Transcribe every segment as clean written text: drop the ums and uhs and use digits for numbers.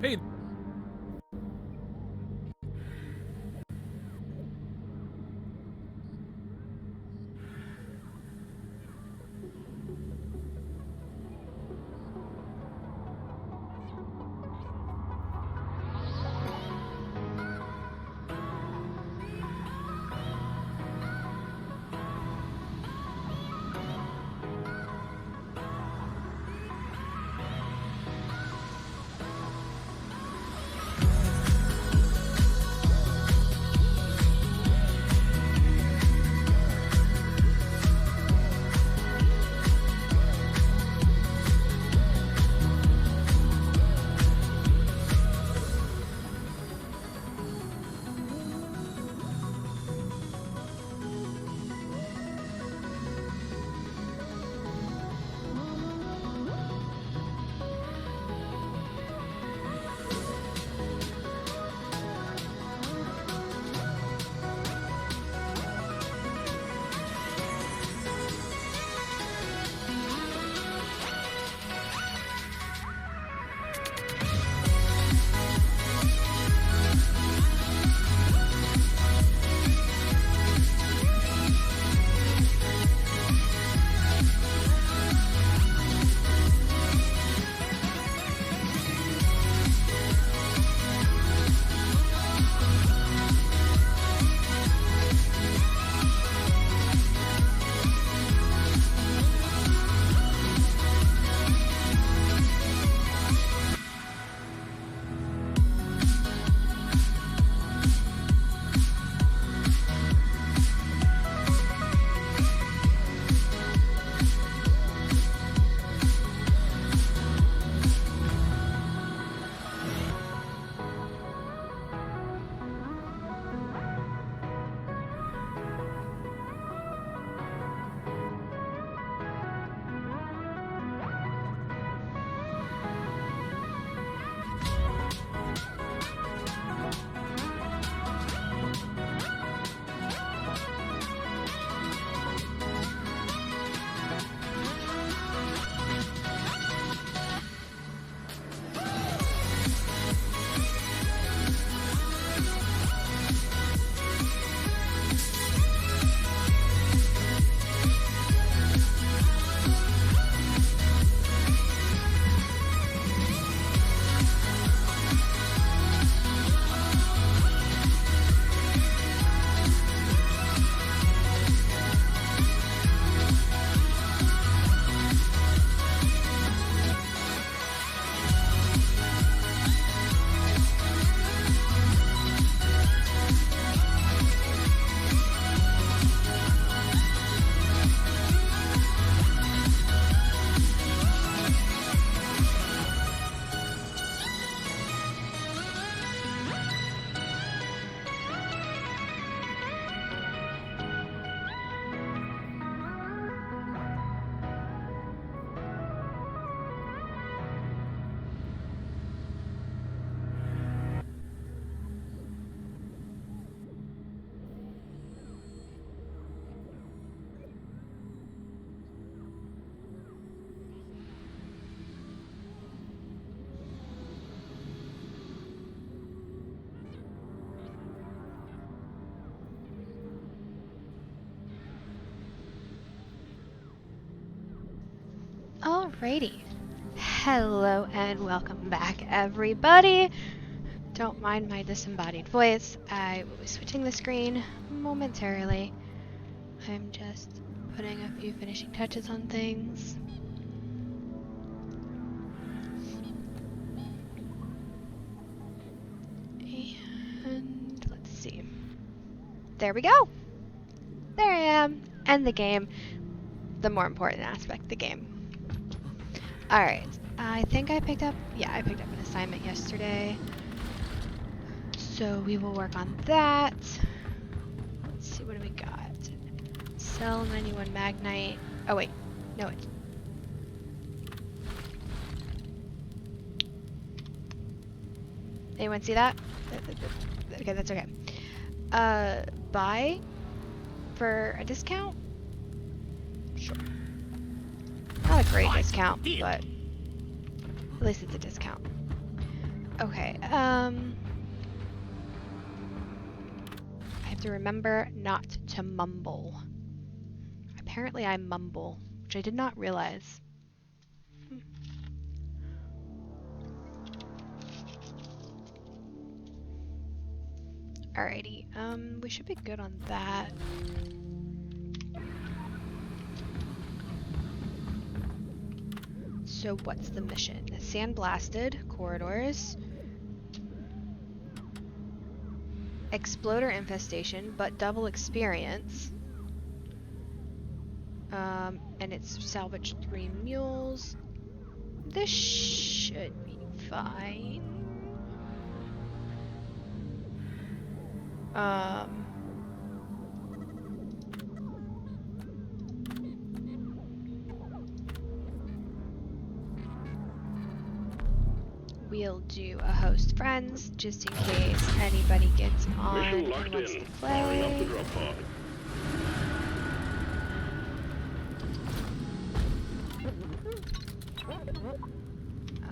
Hey. Alrighty. Hello and welcome back, everybody. Don't mind my disembodied voice. I will be switching the screen momentarily. I'm just putting a few finishing touches on things. And let's see. There we go. There I am. And the game. The more important aspect, the game. Alright. I think I picked up an assignment yesterday. So we will work on that. Let's see, what do we got? Cell 91 Magnite. Oh wait, no it. Anyone see that? Okay, that's okay. Buy for a discount? Sure. Not a great discount, but at least it's a discount. Okay, I have to remember not to mumble. Apparently I mumble, which I did not realize. Alrighty, we should be good on that. So what's the mission? Sandblasted corridors. Exploder infestation, but double experience. And it's salvage 3 mules. This should be fine. We'll do a host friends just in case anybody gets on and wants to play. No,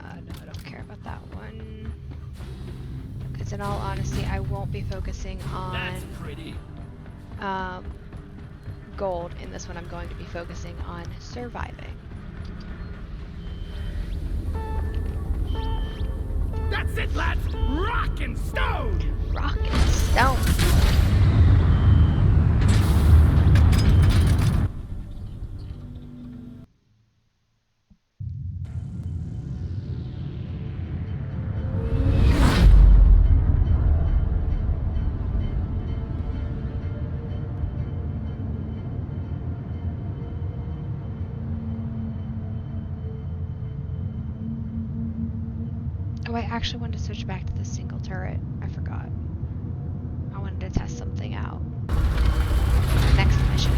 I don't care about that one. Because in all honesty, I won't be focusing on gold in this one. I'm going to be focusing on surviving. That's it, lads! Rock and stone! Rock and stone. Oh, I actually wanted to switch back to the single turret. I forgot. I wanted to test something out. Next mission.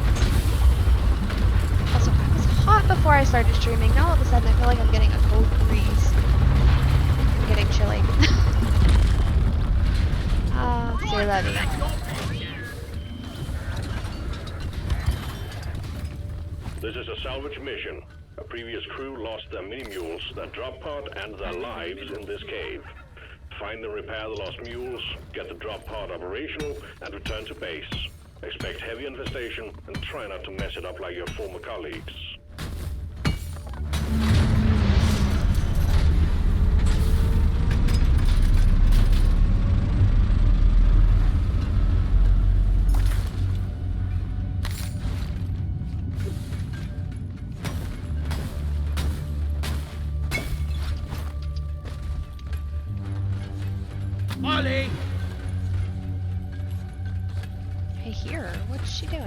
Also, I was hot before I started streaming. Now all of a sudden I feel like I'm getting a cold breeze. I'm getting chilly. C'est la vie. This is a salvage mission. A previous crew lost their mini-mules, their drop pod, and their lives in this cave. Find and repair the lost mules, get the drop pod operational, and return to base. Expect heavy infestation, and try not to mess it up like your former colleagues. Molly! Hey, here. What's she doing?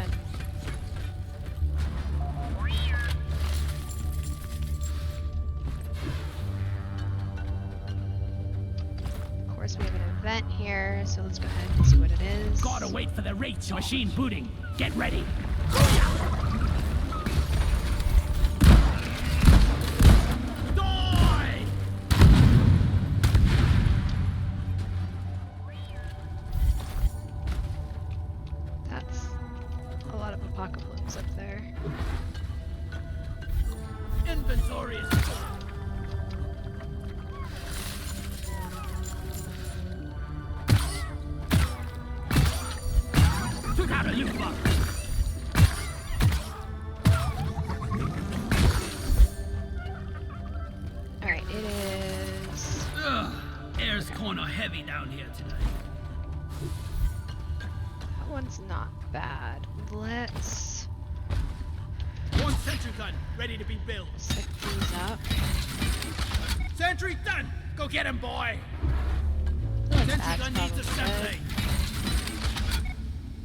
Of course, we have an event here, so let's go ahead and see what it is. Gotta wait for the rates. Machine booting. Get ready. That's a lot of apocalypse up there. Inventory is took out a loot box. Alright, it is... Ugh, air's kinda heavy down here tonight. That one's not bad. Let's One sentry gun ready to be built. set these up. Sentry done. Go get him, boy. That's Sentry gun needs assembly.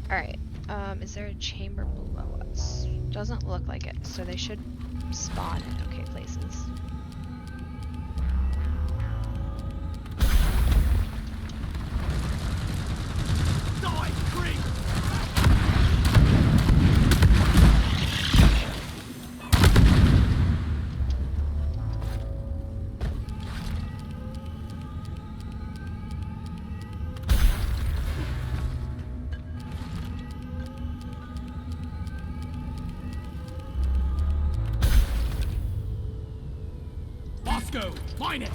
Alright, is there a chamber below us? Doesn't look like it, so they should spawn in okay places. Die, creep. Bosco, mine it.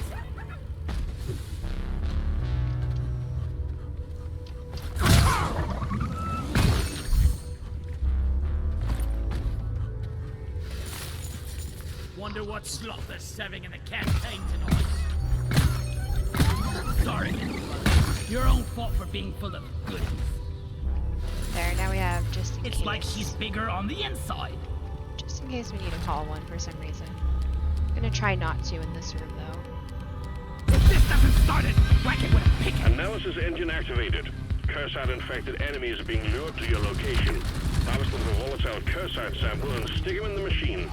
wonder what slop they're serving in the campaign tonight. Sorry, your own fault for being full of goodies. There, now we have just in It's case. like she's bigger on the inside. Just in case we need to call one for some reason. I'm gonna try not to in this room though. If this doesn't start it, whack it with a pick. Analysis engine activated. Cursite-infected enemies are being lured to your location. Harvest the volatile Cursite sample and stick them in the machine.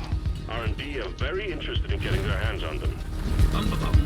R&D are very interested in getting their hands on them. Bum, bum, bum.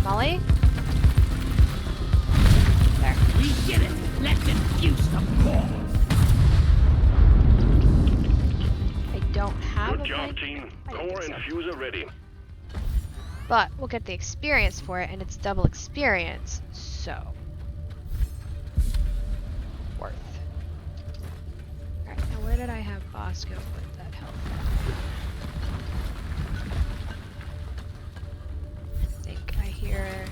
Molly? There. We did it! Let's infuse some cores! I don't have Good a job, mic. team. I don't Core think so. infuser ready. But we'll get the experience for it, and it's double experience, so worth. Alright, now where did I have Bosco put that health at? I think I hear...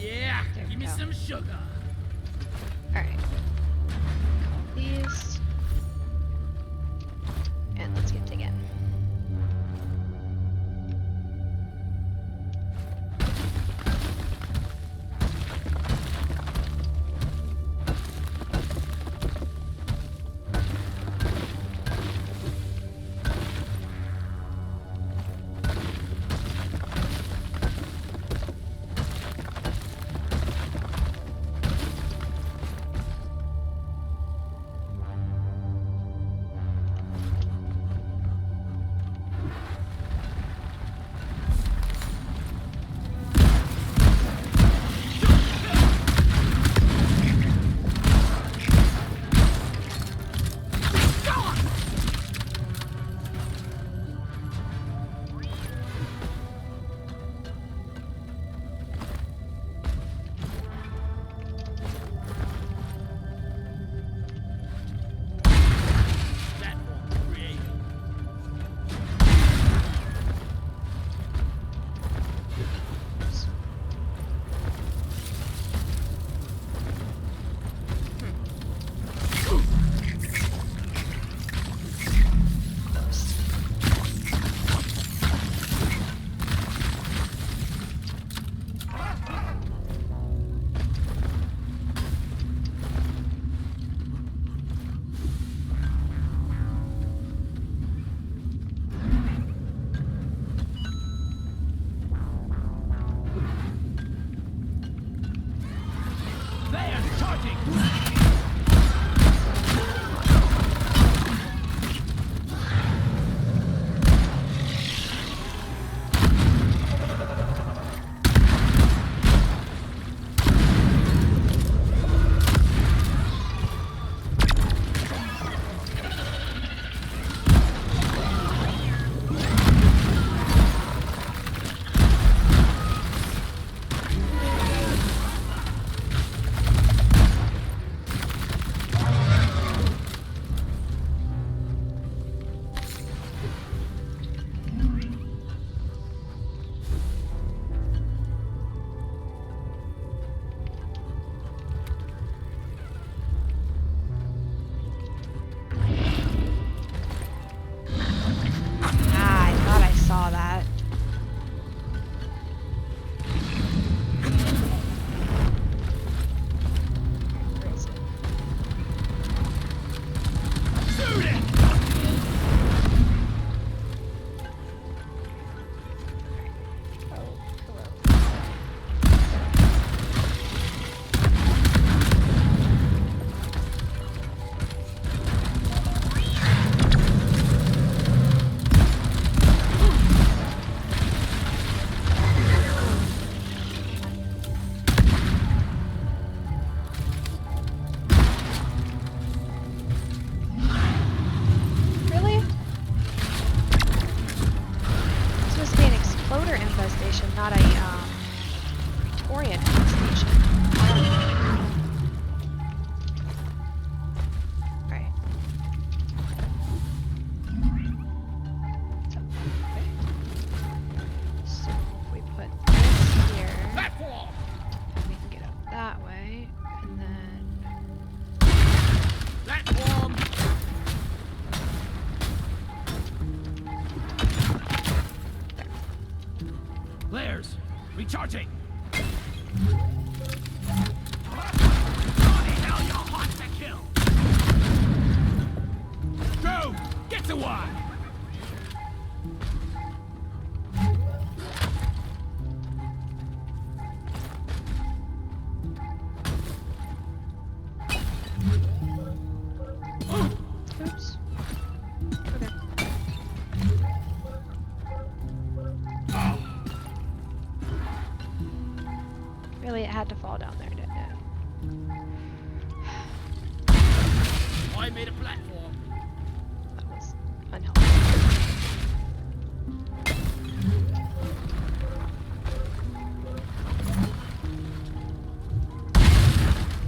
Yeah, There we give me go. some sugar. Alright. These. And let's get digging. That won't create. Close. They are charging! orienting station. Right. So, okay. So if we put this here, Platform! we can get up that way, and then Platform! Flares! Recharging! Bloody hell, you're hot to kill! Go! Get to one! oops. Okay. Really, it had to fall down there, didn't it? I made a platform. That was unhelpful.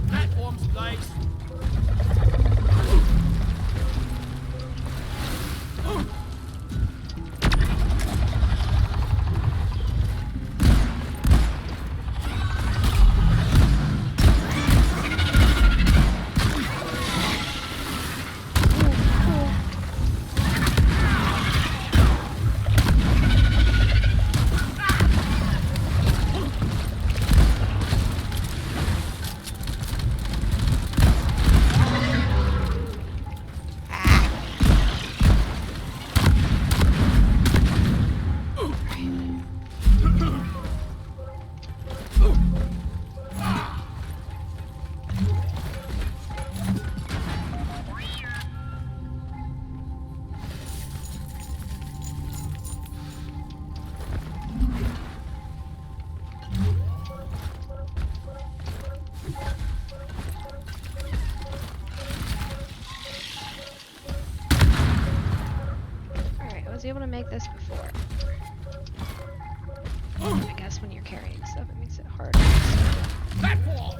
Platforms placed. Alright, I was able to make this before. I guess when you're carrying stuff, it makes it harder. Platform!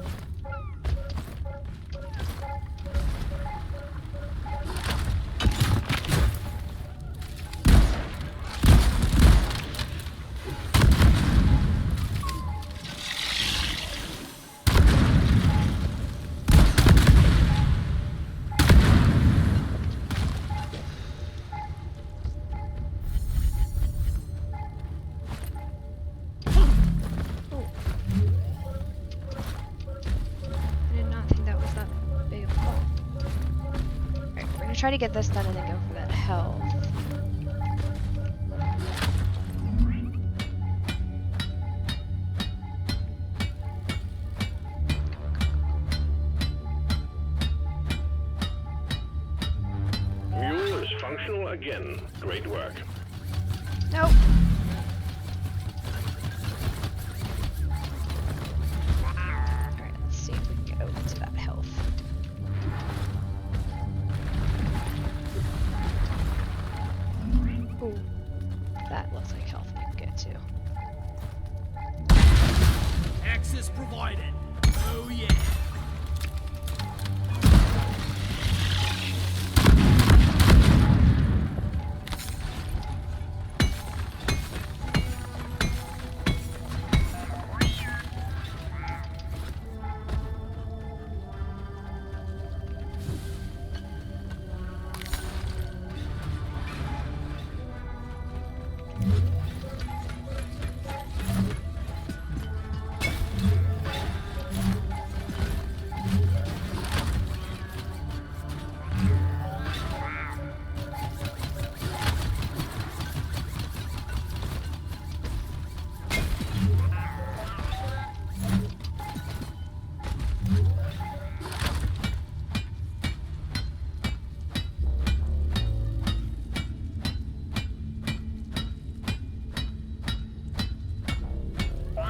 I did not think that was that big of a fall. Alright, we're gonna try to get this done and then go for that health. Mule is functional again. Great work. Nope. Alright, let's see if we can get over to that health. Ooh, that looks like health we can get to. Access provided. Oh yeah.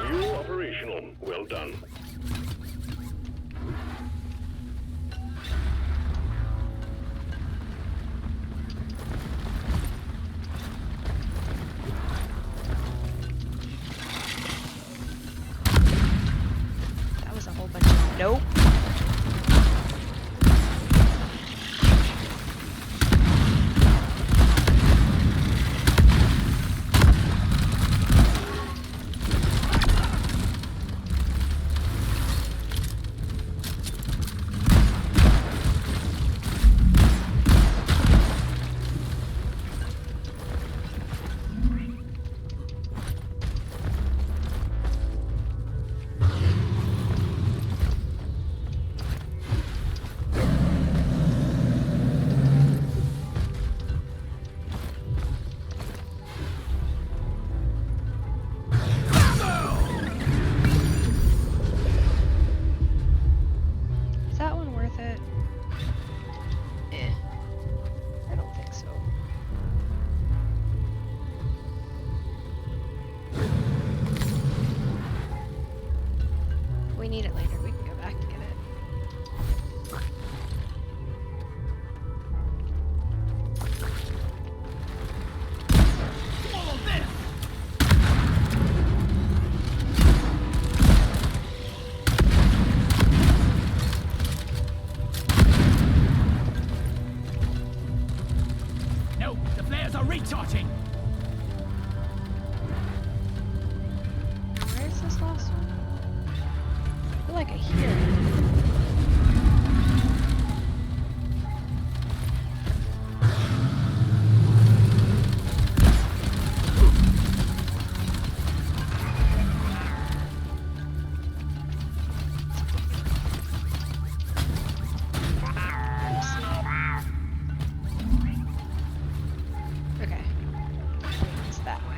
Mule operational. Well done. Nope. Need it later, we can go back and get it. Follow this! No, the flares are recharging! Where is this last one? I feel like I hear it. Okay. It's that way.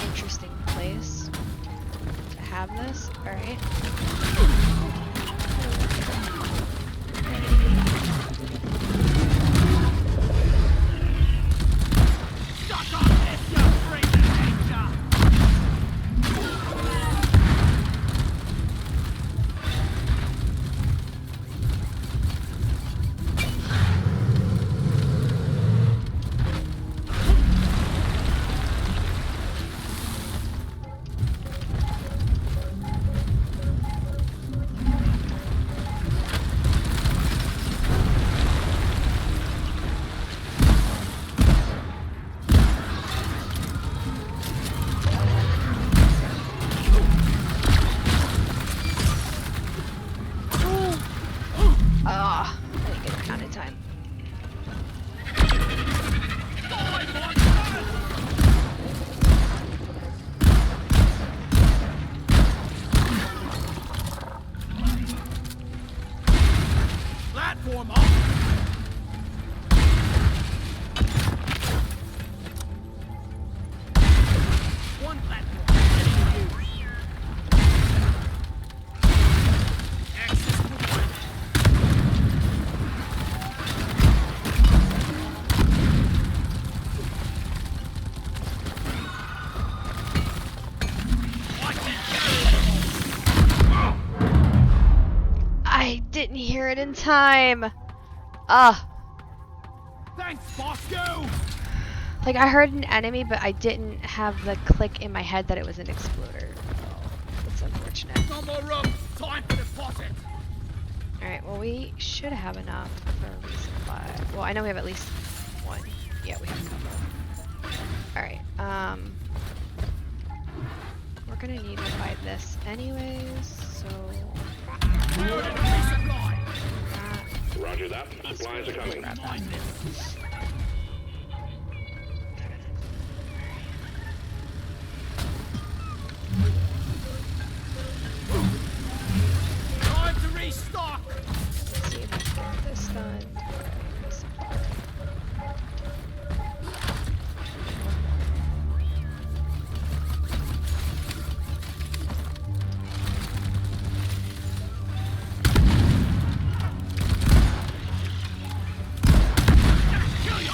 Interesting place to have this. All right. Suck on this, you freaking danger! Ah, I didn't get a count in time. Platform up! One platform. Access provided. I didn't hear it in time. Ah, Thanks, Bosco! like I heard an enemy, but I didn't have the click in my head that it was an exploder. Oh, that's unfortunate. No more room. Time for deposit. All right, well we should have enough for a resupply. Well, I know we have at least one. Yeah, we have a couple. All right, we're gonna need to buy this anyways, so Loaded resupply. that. Roger that. Supplies are coming. Grab that. Mind this. Time to restock. Let's see if I can get this done. Kill you.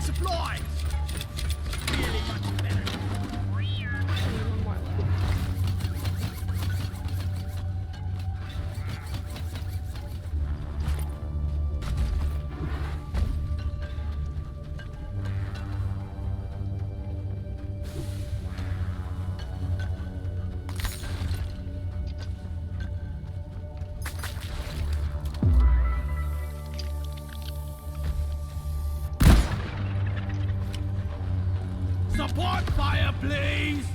supplies! Really much better. One more load. Support fire, please!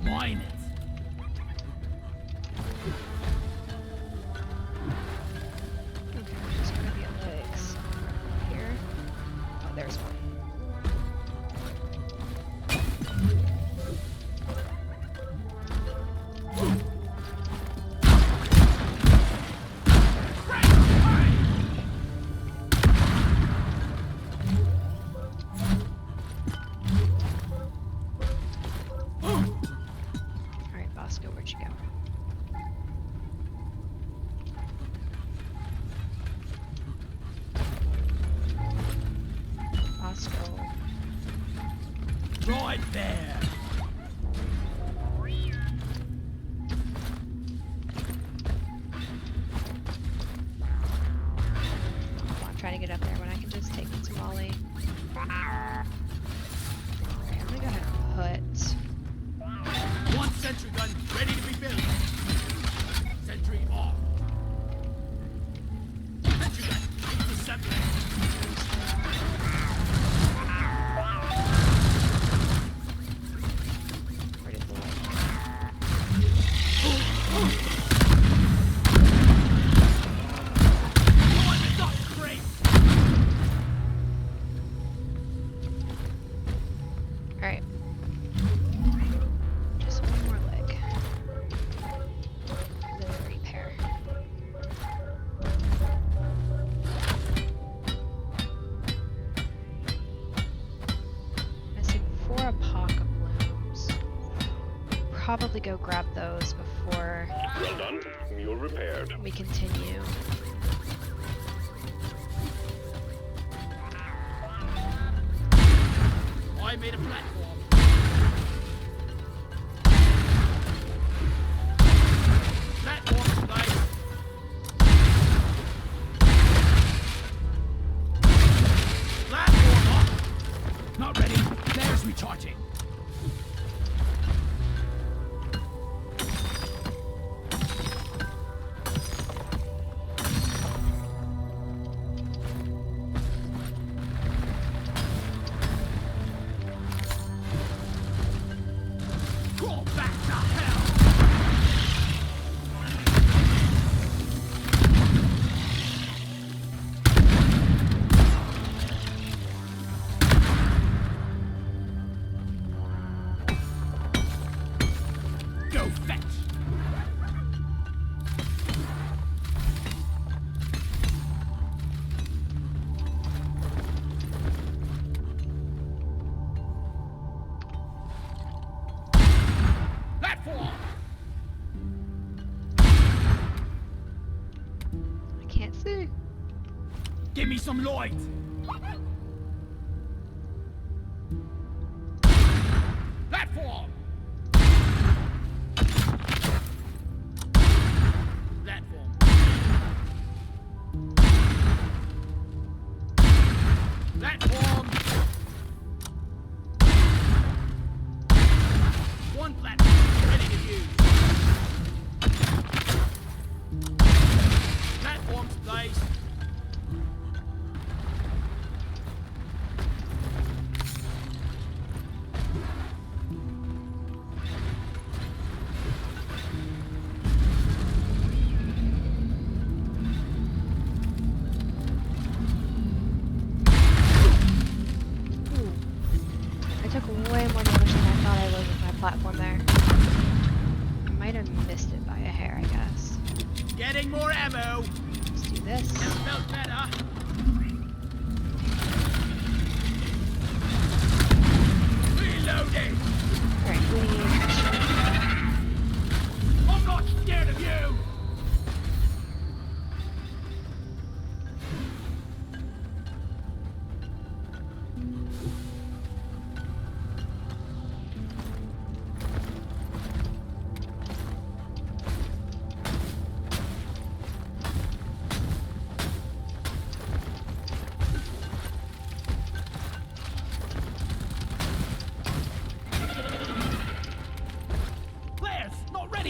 Mine it. Okay, there's gonna be a leg somewhere here. Oh, there's one. Alright, Bosco, where'd you go? Bosco. Right there. I'm trying to get up there when I can just take it to Molly. Alright, I'm gonna go ahead and put. One sentry gun ready to be built. Sentry off. Sentry gun intercepted. Where did the light One duck crate. Alright. Just one more leg. Then we'll repair. Missing 4 apocalypse. Probably go grab those before Well done. Mule repaired. we continue. I made a platform. Platform place. Platform up. Not ready. There's recharging. Crawl back to hell. Go fetch. Platform. I can't see. Give me some light. Platform. Platform. Platform. One platform ready to use. Platforms placed. I took way more damage than I thought I would with my platform there. I might have missed it by a hair, I guess. Getting more ammo. Let's do this. That felt better. Reloading. Alright, we need. I'm not scared of you.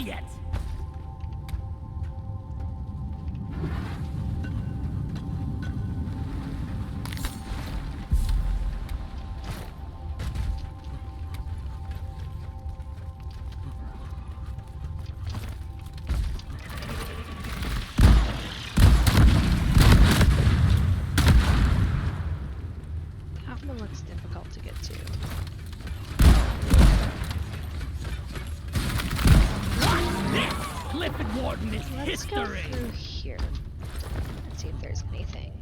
yet. That one looks difficult to get to. Clifford Warden is Let's go history. through here. Let's see if there's anything.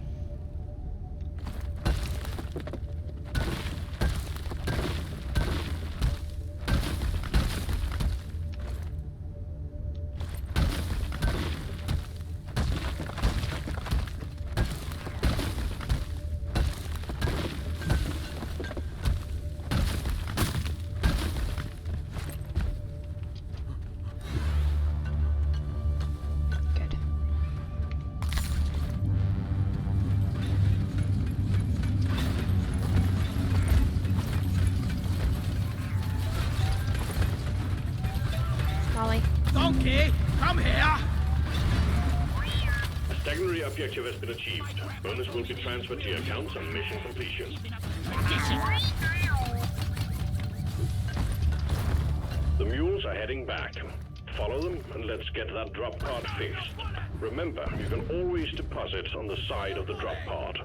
Good. Molly. Donkey, come here. Secondary objective has been achieved. Bonus will be transferred to your accounts on mission completion. The mules are heading back. Follow them and let's get that drop pod fixed. Remember, you can always deposit on the side of the drop pod.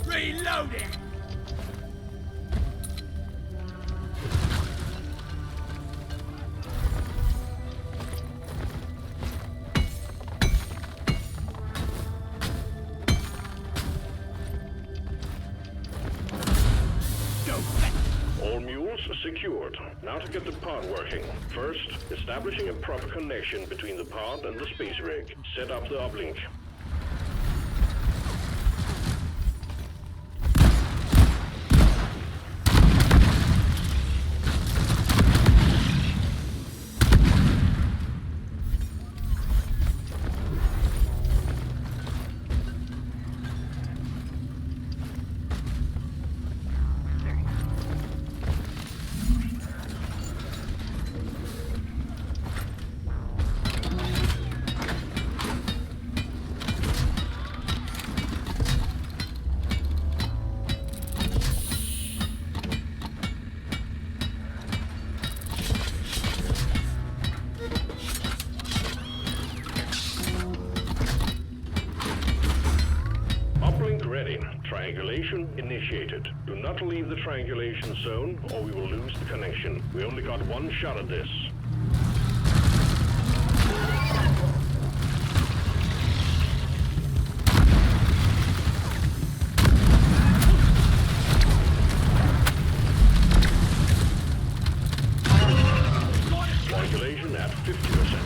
Reloading. Go back. All mules secured. Now to get the pod working. First, establishing a proper connection between the pod and the space rig. Set up the uplink. Uplink ready. Triangulation initiated. Do not leave the triangulation zone or we will lose the connection. We only got one shot at this. Triangulation at 50%.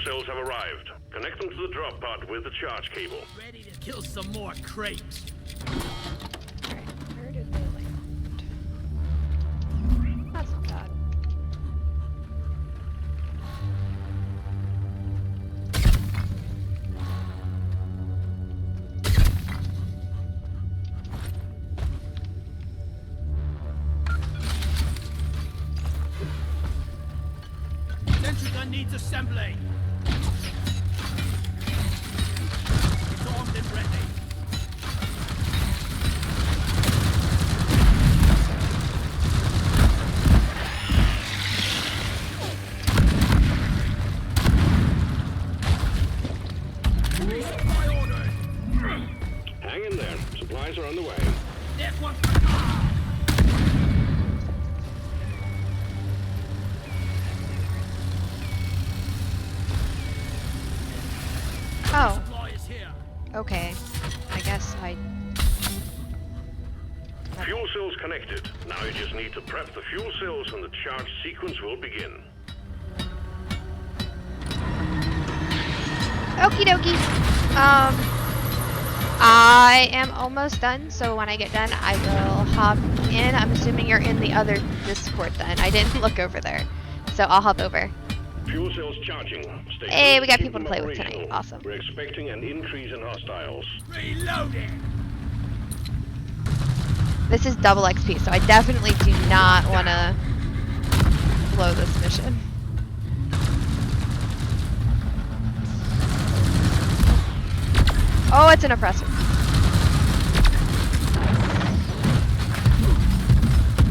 cells have arrived. Connect them to the drop pod with the charge cable. Ready to kill some more crates. Alright, where did they land? That's not bad. Sentry gun needs assembly. It's armed and ready. Supply ordered. Hang in there. Supplies are on the way. There's one. Oh, Supply is here. okay. I guess I... Fuel cells connected. Now you just need to prep the fuel cells and the charge sequence will begin. Okie dokie. I am almost done, so when I get done, I will hop in. I'm assuming you're in the other Discord then. I didn't look over there, so I'll hop over. Fuel cells charging. Stay Hey, close we got keep people to them play with operational. tonight. Awesome. We're expecting an increase in hostiles. Reloading. This is double XP, so I definitely do not want to blow this mission. Oh, it's an oppressor.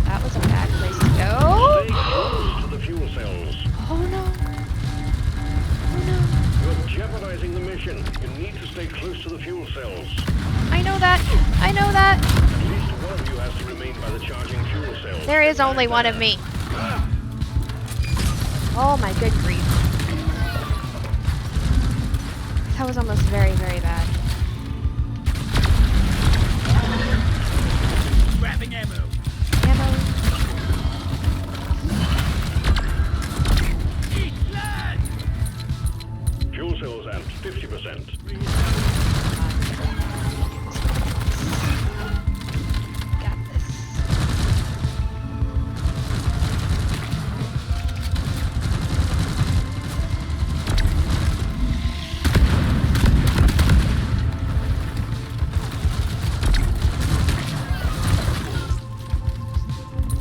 That was a bad place to go. Stay close to the fuel cells. Oh no. Oh no. You're jeopardizing the mission. You need to stay close to the fuel cells. I know that. I know that. At least one of you has to remain by the charging fuel cells. There is only one of me. Oh my good grief. That was almost very, very bad. Grabbing ammo. Ammo. Eat blood. Fuel cells at 50%. Got this.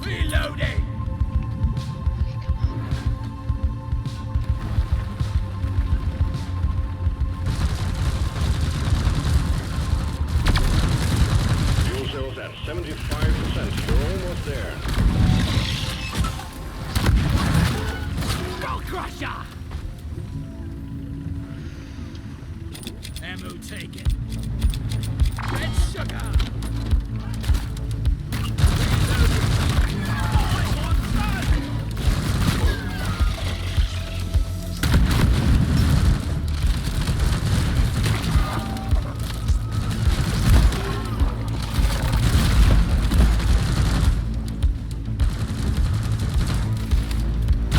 Reloading. Fuel cells at 75%. You're almost there. Roll crusher. Ammo taken. Red sugar.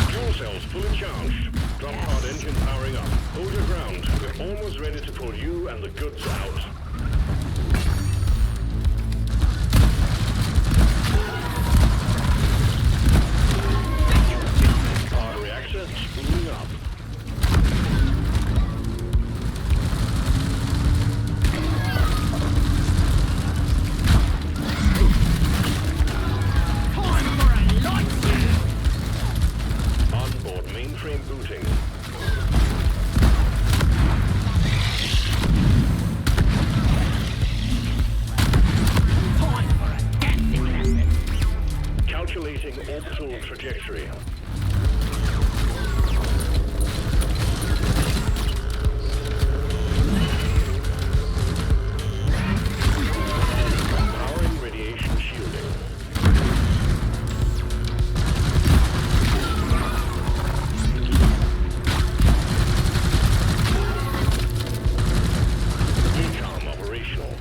Fuel cells fully charged. Drop pod engine powering up. Hold your ground. We're almost ready to pull you and the goods out. Power reactor spooling up. Time for a light. Onboard mainframe booting. Time for a dancing lesson. Calculating orbital trajectory. Powering radiation shielding. Decom operational.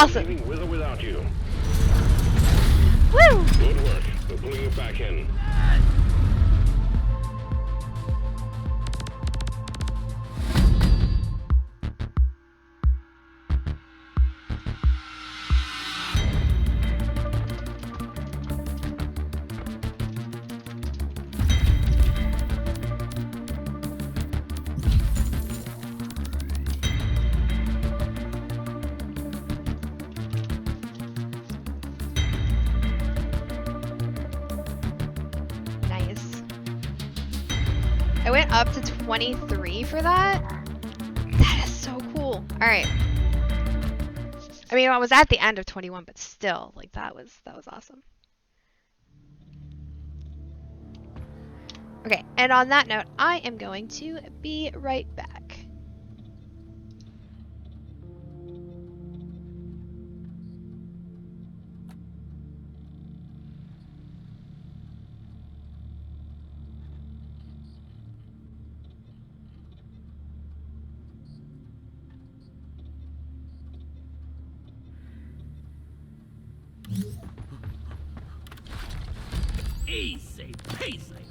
Awesome. Leaving with or without you. Woo! Good work. We're pulling you back in. Nice. I went up to 23 for that. That is so cool. All right. I mean, I was at the end of 21, but still, like that was awesome. Okay, and on that note, I am going to be right back. Easy peasy.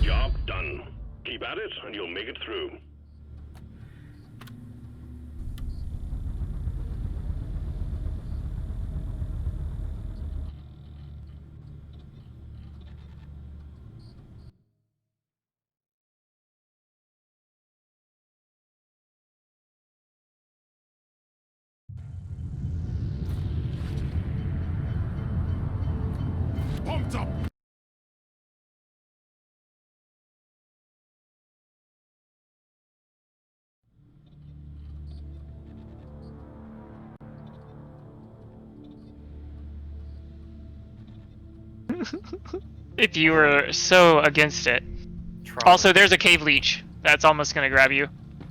Job done. Keep at it, and you'll make it through. Pumped up. If you were so against it. Also, there's a cave leech that's almost gonna grab you.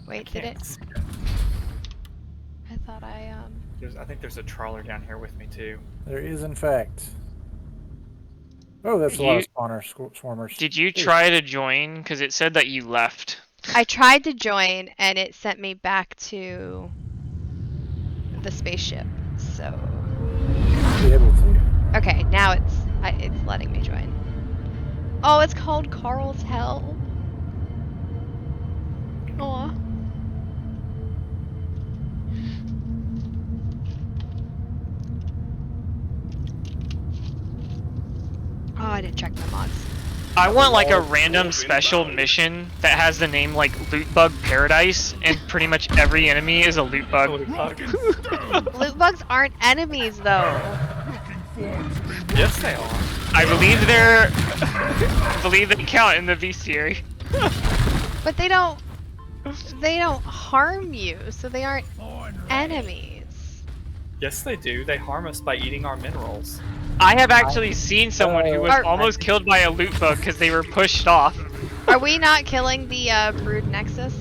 Wait, did it? I thought I think there's a trawler down here with me too. There is, in fact. Oh, that's a lot of spawner swarmers. Did you try to join? Because it said that you left. I tried to join and it sent me back to the spaceship. So Be able to. okay, now it's letting me join. Oh, it's called Carl's Hell. Aw. Oh, I didn't check my mods. I want like a random special mission that has the name like Loot Bug Paradise, and pretty much every enemy is a loot bug. Loot bugs aren't enemies though. Yes, they are. I believe they count in the bestiary. But they don't harm you, so they aren't enemies. Yes, they do. They harm us by eating our minerals. I have actually seen someone who was almost killed by a loot bug because they were pushed off. Are we not killing the Brood Nexus?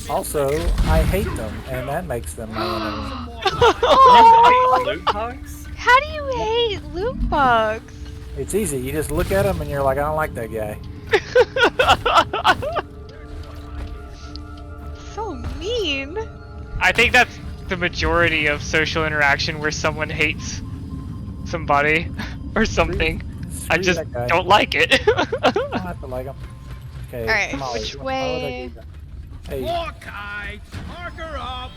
Also, I hate them, and that makes them my enemy. Oh, Loot bugs? how do you hate loot bugs? It's easy. You just look at them and you're like, I don't like that guy. So mean. I think that's the majority of social interaction where someone hates somebody or something. I just don't like it. I don't have to like them. Okay. Alright, come on, which you way? Hey, Okay, mark her up.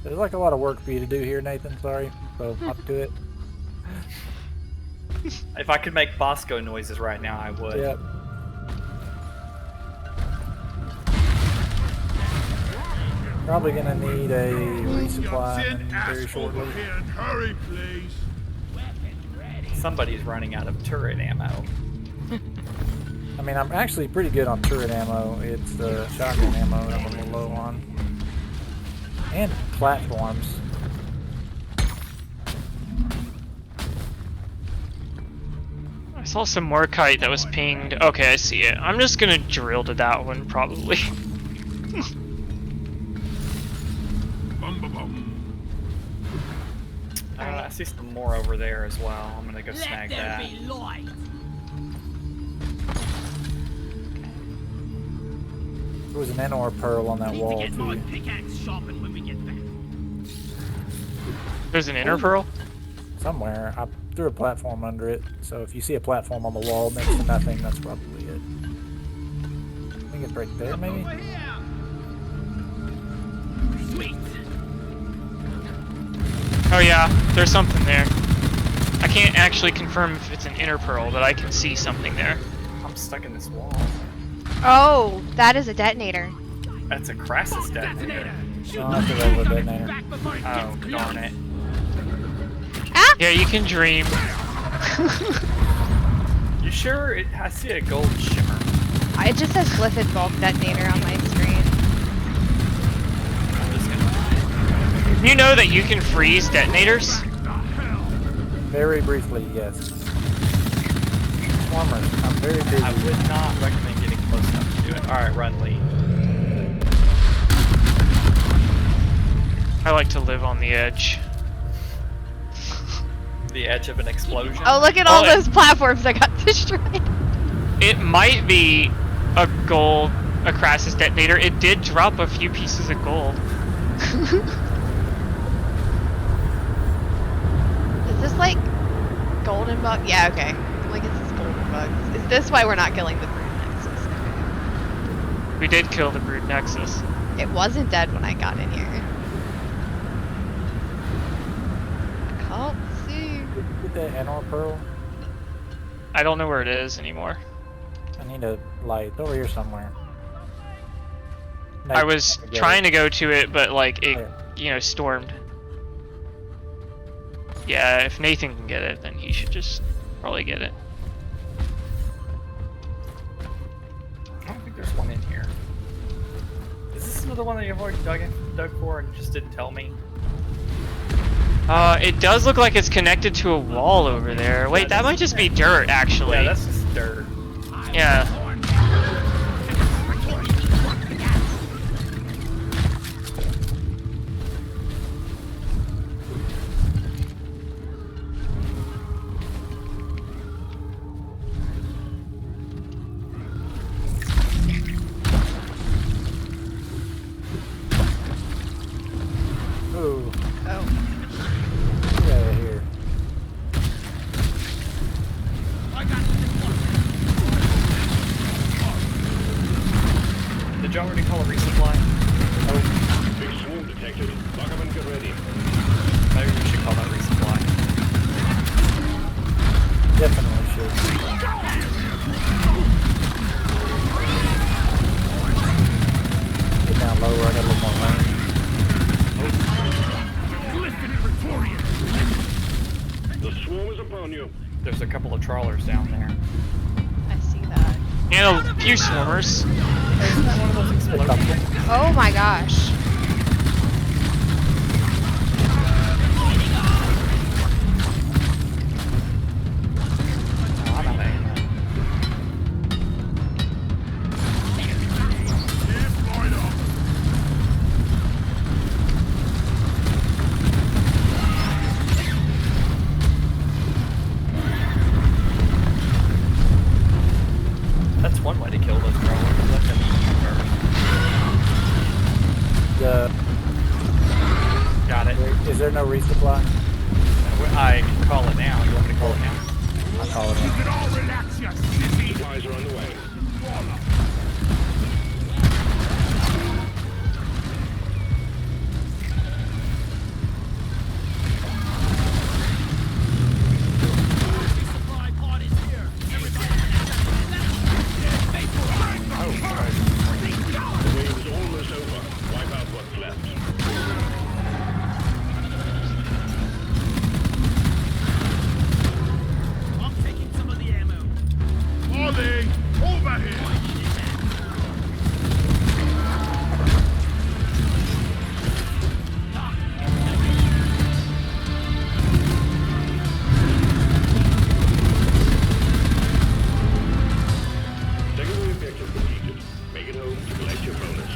there's like a lot of work for you to do here, Nathan. Sorry. So I'll do it. If I could make Bosco noises right now, I would. Yep. Probably gonna need a resupply very shortly. Hurry, please. Somebody's running out of turret ammo. I mean, I'm actually pretty good on turret ammo. It's the shotgun ammo that I'm a little low on. And platforms. I saw some more kite that was pinged. Okay, I see it. I'm just gonna drill to that one probably. Bum, bum, bum. I Alright. see some more over there as well. I'm gonna go Let snag there that. be light. There was an NR pearl on that Need to wall get my too. pickaxe sharpened when we get back. There's an inner pearl? Somewhere. I threw a platform under it, so if you see a platform on the wall next to nothing, that's probably it. I think it's right there, maybe? Over here. Sweet. Oh yeah, there's something there. I can't actually confirm if it's an inner pearl, but I can see something there. I'm stuck in this wall. Oh, that is a detonator. That's a Crassus detonator. No, that's a regular detonator. Back before it Oh, gets darn close. it. Ah! Yeah, you can dream. You sure? I see a gold shimmer. It just says Glyphid Bulk Detonator on my screen. I'm just gonna... You know that you can freeze detonators? Very briefly, yes. Swarmers, I'm very busy. I would not recommend getting close enough to do it. Alright, run, Lee. I like to live on the edge. The edge of an explosion. Oh, look at all Oh, those platforms that got destroyed. It might be a Crassus detonator. It did drop a few pieces of gold. Is this like golden bug? Yeah, okay. Like, it's this golden bugs. Is this why we're not killing the brood nexus? We did kill the Brood Nexus. It wasn't dead when I got in here. I can't see. Get that NR pearl. I don't know where it is anymore. I need a light. Over here somewhere. I was trying to go to it, but like it, you know, stormed. Yeah, if Nathan can get it, then he should just probably get it. I don't think there's one in here. Is this another one that you've already dug for and just didn't tell me? It does look like it's connected to a wall over there. Wait, that might just be dirt, actually. Yeah, that's just dirt. Yeah. Ooh, Oh. get out of here. I got the Did y'all already call a resupply? Big swarm detected. Lock up and get ready. Maybe we should call that resupply. Definitely should. Get down lower, I got a little more range. The swarm is upon you. There's a couple of trawlers down there. I see that. And a few swarmers. Isn't that one of those explosions? Oh my gosh. Oh, I'm out of ammo. That's one way to kill those crawlers. Let them eat first. Got it. Is there no resupply? I can call it now. You want me to call it now? I'll call it in. can all relax, you sissy. Supplies are on the way. Supply pod is here. Everybody, The wave is almost over. Wipe out what's left. I'm taking some of the ammo. Ollie, over here. Secondary objective completed. Make it home to collect your bonus.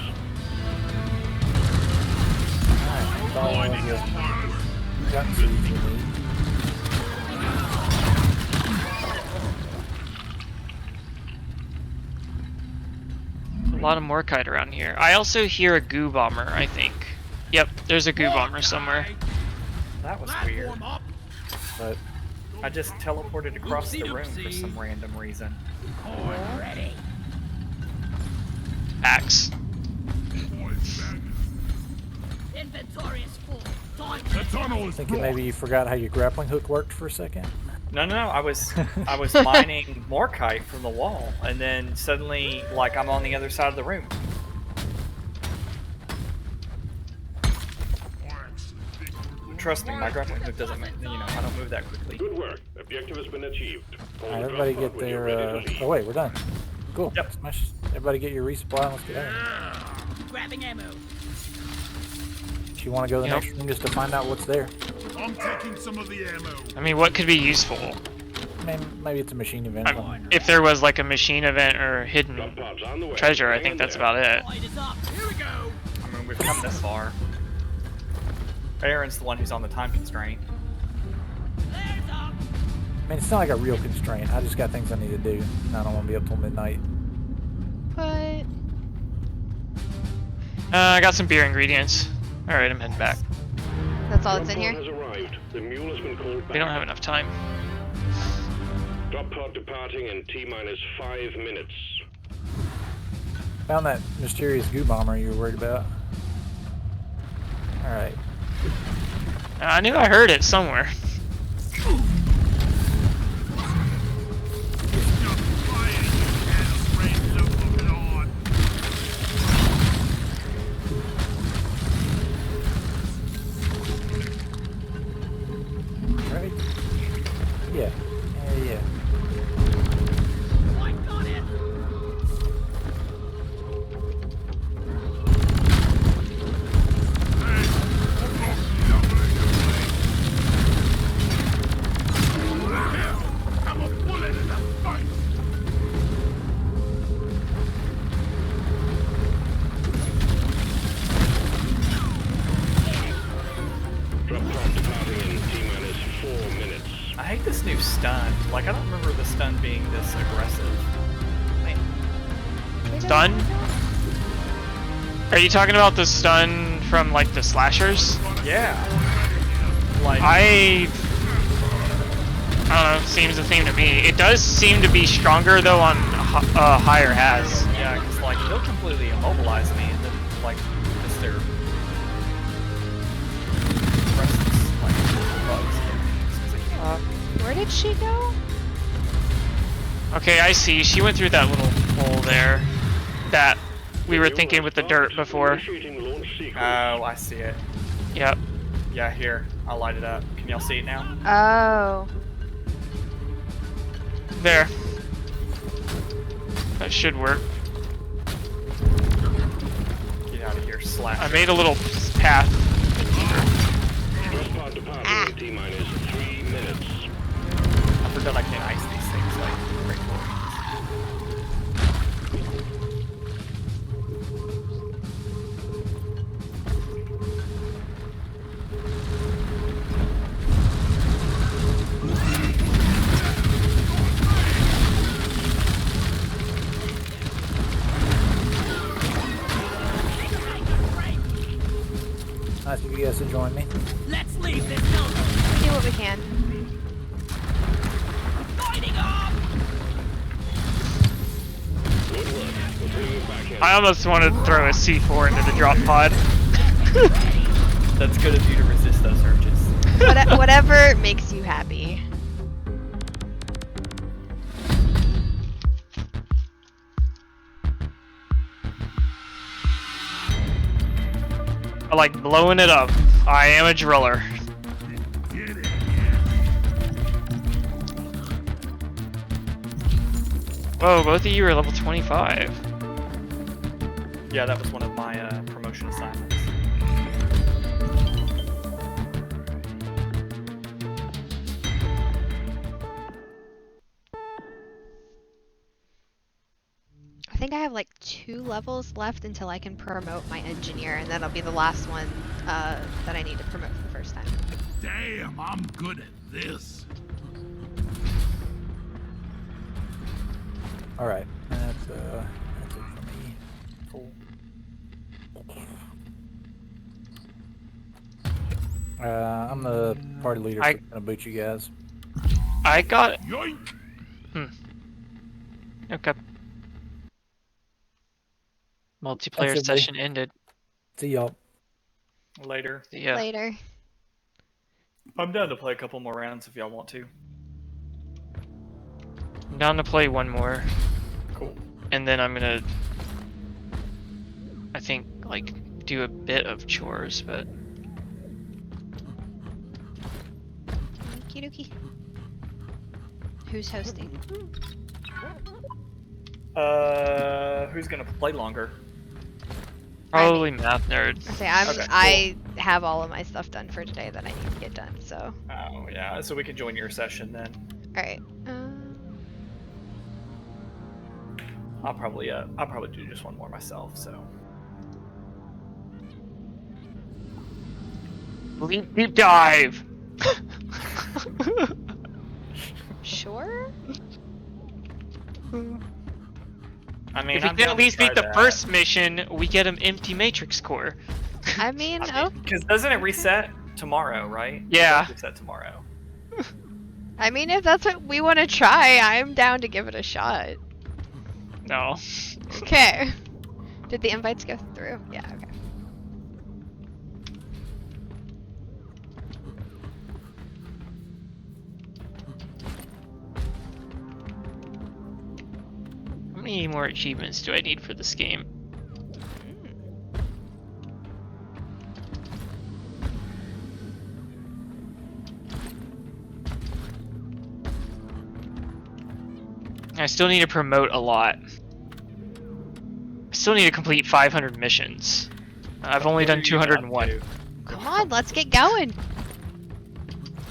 Alright, that's all I want to get. Gun seeds we need. lot of Morkite around here. I also hear a goo bomber, I think. Yep, there's a goo bomber somewhere. That was weird. Platform up. But I just teleported across the room for some random reason. Coin ready. Axe. Coin's back. Inventory is full. Time The tunnel is thinking maybe you forgot how your grappling hook worked for a second. No, I was mining Morkite from the wall, and then suddenly, like, I'm on the other side of the room. Trust me, my grappling hook doesn't, I don't move that quickly. Good work. Objective has been achieved. Hold Alright, the everybody drop pod get when you're their, ready to leave. oh wait, we're done. Cool. Yep. Smash. Everybody get your resupply and let's get out of here. grabbing ammo. If you want to go to the Yep. next room just to find out what's there. I'm taking some of the ammo. I mean, what could be useful? Maybe it's a machine event. If there was like a machine event or hidden Drop pod's on the way. treasure, I Hang think in that's there. about it. Light is up. Here we go. I mean, we've come this far. Aaron's the one who's on the time constraint. Flares up. I mean, it's not like a real constraint. I just got things I need to do. And I don't want to be up till midnight. But I got some beer ingredients. Alright, I'm heading back. that's all that's in Drop here. pod has arrived. The mule has been called back. We don't have enough time. Drop pod departing in T-minus 5 minutes. Found that mysterious goo bomber you were worried about. Alright. I knew I heard it somewhere. Right? Yeah. Yeah. I got it. I'm a bullet in the fight. Drop pod departing in T-minus 4 minutes. I hate this new stun. Like, I don't remember the stun being this aggressive. Stun? Are you talking about the stun from like the slashers? Yeah. Like, I don't know, seems the same to me. It does seem to be stronger though on higher has. yeah, because, like, they'll completely immobilize me, and then, like, just their presence, like, bugs get me. It's 'cause I can't- Where did she go? Okay, I see. She went through that little hole there that we were thinking with the dirt before. Initiating launch sequence. Oh, I see it. Yep. Yeah, here. I'll light it up. Can y'all see it now? Oh. There. That should work. Get out of here, slash. I made a little path. Drop pod departing in T-minus 3 minutes. I forgot I can't ice these things, like, right forward. Nice of you guys to join me. Let's leave this building. Do what we can. Lighting up. Good work. We're bringing it back in. I almost wanted to throw a C4 into the drop pod. That's good of you to resist those urges. Whatever makes you happy. I like blowing it up. I am a driller. Get it. Whoa, both of you are level 25. Yeah, that was one of my promotion assignments. I think I have like 2 levels left until I can promote my engineer, and that'll be the last one that I need to promote for the first time. Damn, I'm good at this. Alright. That's it for me. Cool. I'm the party leader, so I- I'm gonna boot you guys. I got. Yoink! Okay. Multiplayer Thanks, everybody. session ended. See y'all. Later. Yeah. Later. I'm down to play a couple more rounds if y'all want to. I'm down to play one more, Cool. and then I'm gonna, I think, like, do a bit of chores, but Okie dokie. Who's hosting? Who's gonna play longer? probably math nerds. Okay, Okay, cool. I have all of my stuff done for today that I need to get done. So, Oh yeah, so we can join your session then. all right. I'll probably do just one more myself. So. Deep dive. Sure. I mean, If we I'm can down at to least try beat the that. first mission, we get an empty matrix core. I mean, oh, Because doesn't it reset tomorrow, right? Yeah. It does reset tomorrow. I mean, if that's what we want to try, I'm down to give it a shot. No. Okay. Did the invites go through? Yeah. Okay. How many more achievements do I need for this game? I still need to promote a lot. I still need to complete 500 missions. I've only done 201. Come on, let's get going.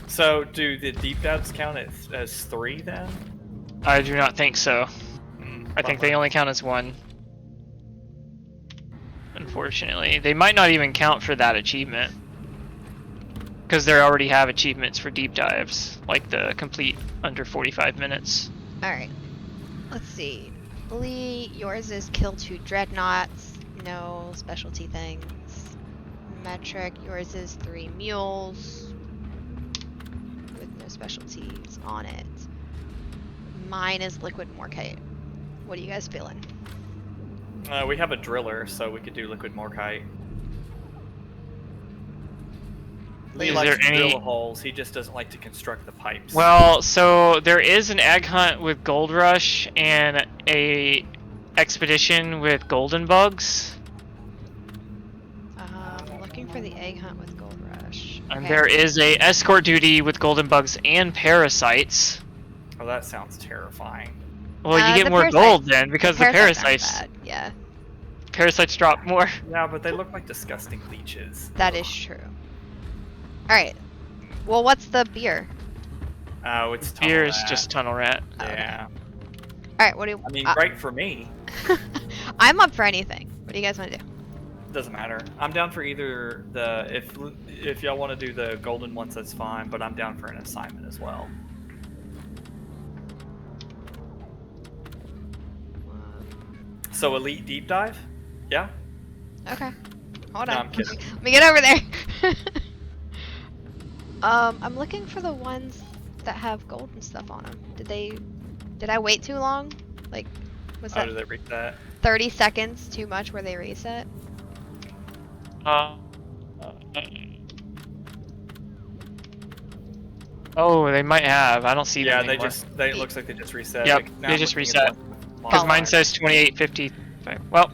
So, do the deep dives count as 3 then? I do not think so. I think they bummer. only count as 1. Unfortunately. They might not even count for that achievement. Because they already have achievements for deep dives, like the complete under 45 minutes. All right. Let's see. Lee, yours is kill 2 dreadnoughts. No specialty things. Metric, yours is 3 mules. With no specialties on it. Mine is liquid morkite. What are you guys feeling? We have a driller, so we could do liquid morkite. Lee Is likes there to drill any- the holes. He just doesn't like to construct the pipes. Well, so there is an egg hunt with Gold Rush and a expedition with golden bugs. I'm looking for the egg hunt with Gold Rush. And Okay. there is a escort duty with golden bugs and parasites. Oh, that sounds terrifying. Well, you get the more parasites- gold then because the aren't parasites bad, yeah, drop more. Yeah, but they look like disgusting leeches. that is true. All right. Well, what's the beer? Oh, it's tunnel Beer is rat. just tunnel rat. Yeah. All right. What do you? I mean, great for me. I'm up for anything. What do you guys want to do? Doesn't matter. I'm down for either the if y'all want to do the golden ones, that's fine. But I'm down for an assignment as well. So elite deep dive? Yeah. Okay. Hold No, on. I'm kidding. Let me get over there. I'm looking for the ones that have gold and stuff on them. Did I wait too long? Like, was Oh, that did they read that? 30 seconds too much where they reset? Oh, they might have. I don't see Yeah, them they anymore. just it looks like they just reset. Yep, Like, now they I'm just looking at reset. the ones with Because mine modifiers. says 2855. Well,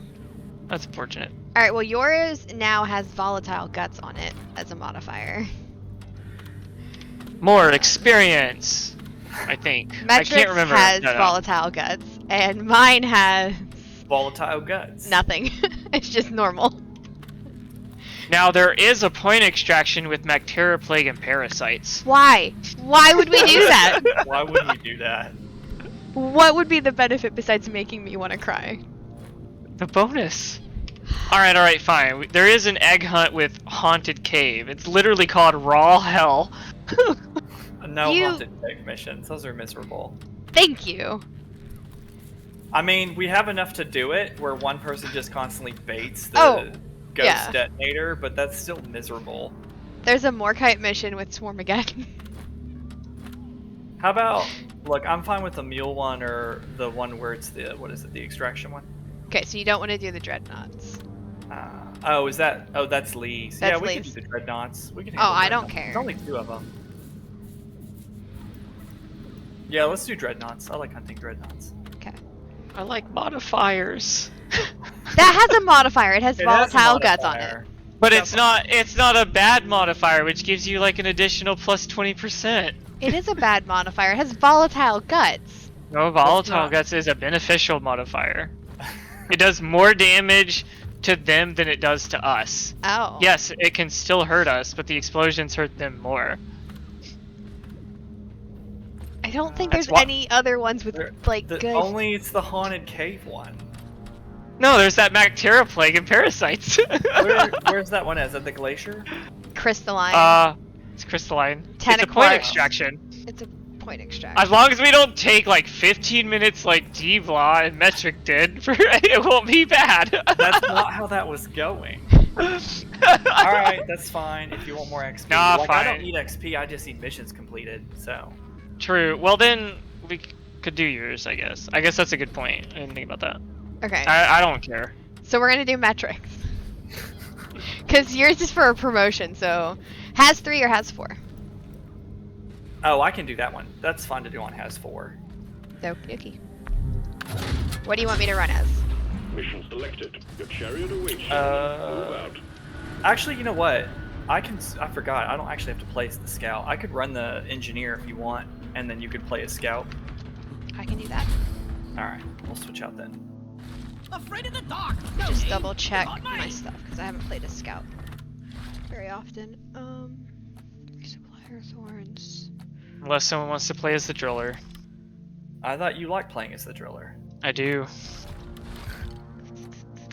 that's unfortunate. All right. Well, yours now has volatile guts on it as a modifier. More experience, I think. I Metrics can't remember. has No, no. volatile guts, and mine has volatile guts. nothing. It's just normal. Now there is a point extraction with Bacteria Plague and parasites. Why? Why would we do that? Why would we do that? What would be the benefit besides making me want to cry? The bonus. Alright, fine. There is an egg hunt with Haunted Cave. It's literally called Raw Hell. No You- haunted cave missions. Those are miserable. Thank you. I mean, we have enough to do it where one person just constantly baits the ghost yeah. detonator, but that's still miserable. There's a Morkite mission with Swarm again. How about, look, I'm fine with the mule one or the one where it's the, what is it, the extraction one? Okay, so you don't want to do the dreadnoughts. Oh, is that, oh, that's Lee's. That's Yeah, we can Lee's. do the dreadnoughts. We can Oh, handle I don't dreadnoughts. care. There's only 2 of them. Yeah, let's do dreadnoughts. I like hunting dreadnoughts. Okay. I like modifiers. That has a modifier. It has It has a volatile guts on it. modifier. But it's not a bad modifier, which gives you like an additional plus 20%. It is a bad modifier. It has volatile guts. No, volatile not- guts is a beneficial modifier. It does more damage to them than it does to us. Oh. Yes, it can still hurt us, but the explosions hurt them more. I don't think That's there's why- any other ones with like good. Only it's the haunted cave one. No, there's that bacteria plague and parasites. Where's that one? Is that the glacier? Crystalline. It's crystalline. It's a Tentacle. point extraction. It's a point extraction. As long as we don't take like 15 minutes like D-Blah and Metric did, it won't be bad. That's not how that was going. Alright, that's fine if you want more XP. Nah, like, I don't fine. need XP, I just need missions completed, so. True. Well, then we could do yours, I guess. I guess that's a good point. I didn't think about that. Okay. I don't care. So we're gonna do metrics. Cause yours is for a promotion, so has 3 or has 4. Oh, I can do that one. That's fun to do on Has 4. Okie. What do you want me to run as? Mission selected. Your chariot awaits you. Move out. Actually, you know what? I forgot. I don't actually have to play as the scout. I could run the engineer if you want, and then you could play as scout. I can do that. Alright, we'll switch out then. Afraid of the dark. No Just need. double check Not my me. stuff because I haven't played as scout very often. Supplier thorns. Unless someone wants to play as the driller. I thought you liked playing as the driller. I do.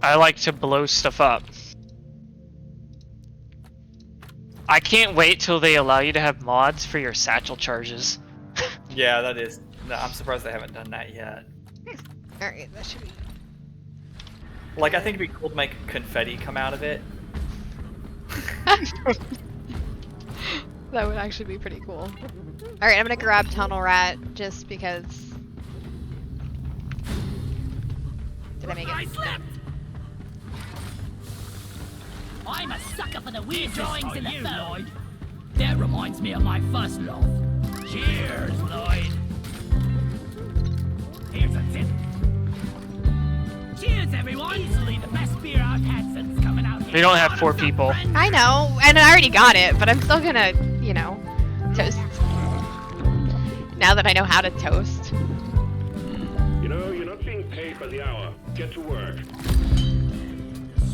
I like to blow stuff up. I can't wait till they allow you to have mods for your satchel charges. Yeah, that is. No, I'm surprised they haven't done that yet. Alright, that should be. Like, I think it'd be cool to make confetti come out of it. That would actually be pretty cool. Alright, I'm gonna grab Tunnel Rat just because. Did I make I it? slipped. I'm a sucker for the weird drawings in the phone. That reminds me of my first love. Cheers, Lloyd. Here's a tip. Cheers, everyone. Easily the best beer I've had since coming out here. We don't have 4 people. I know, and I already got it, but I'm still gonna, you know, toast. Now that I know how to toast. You know, you're not being paid by the hour. Get to work.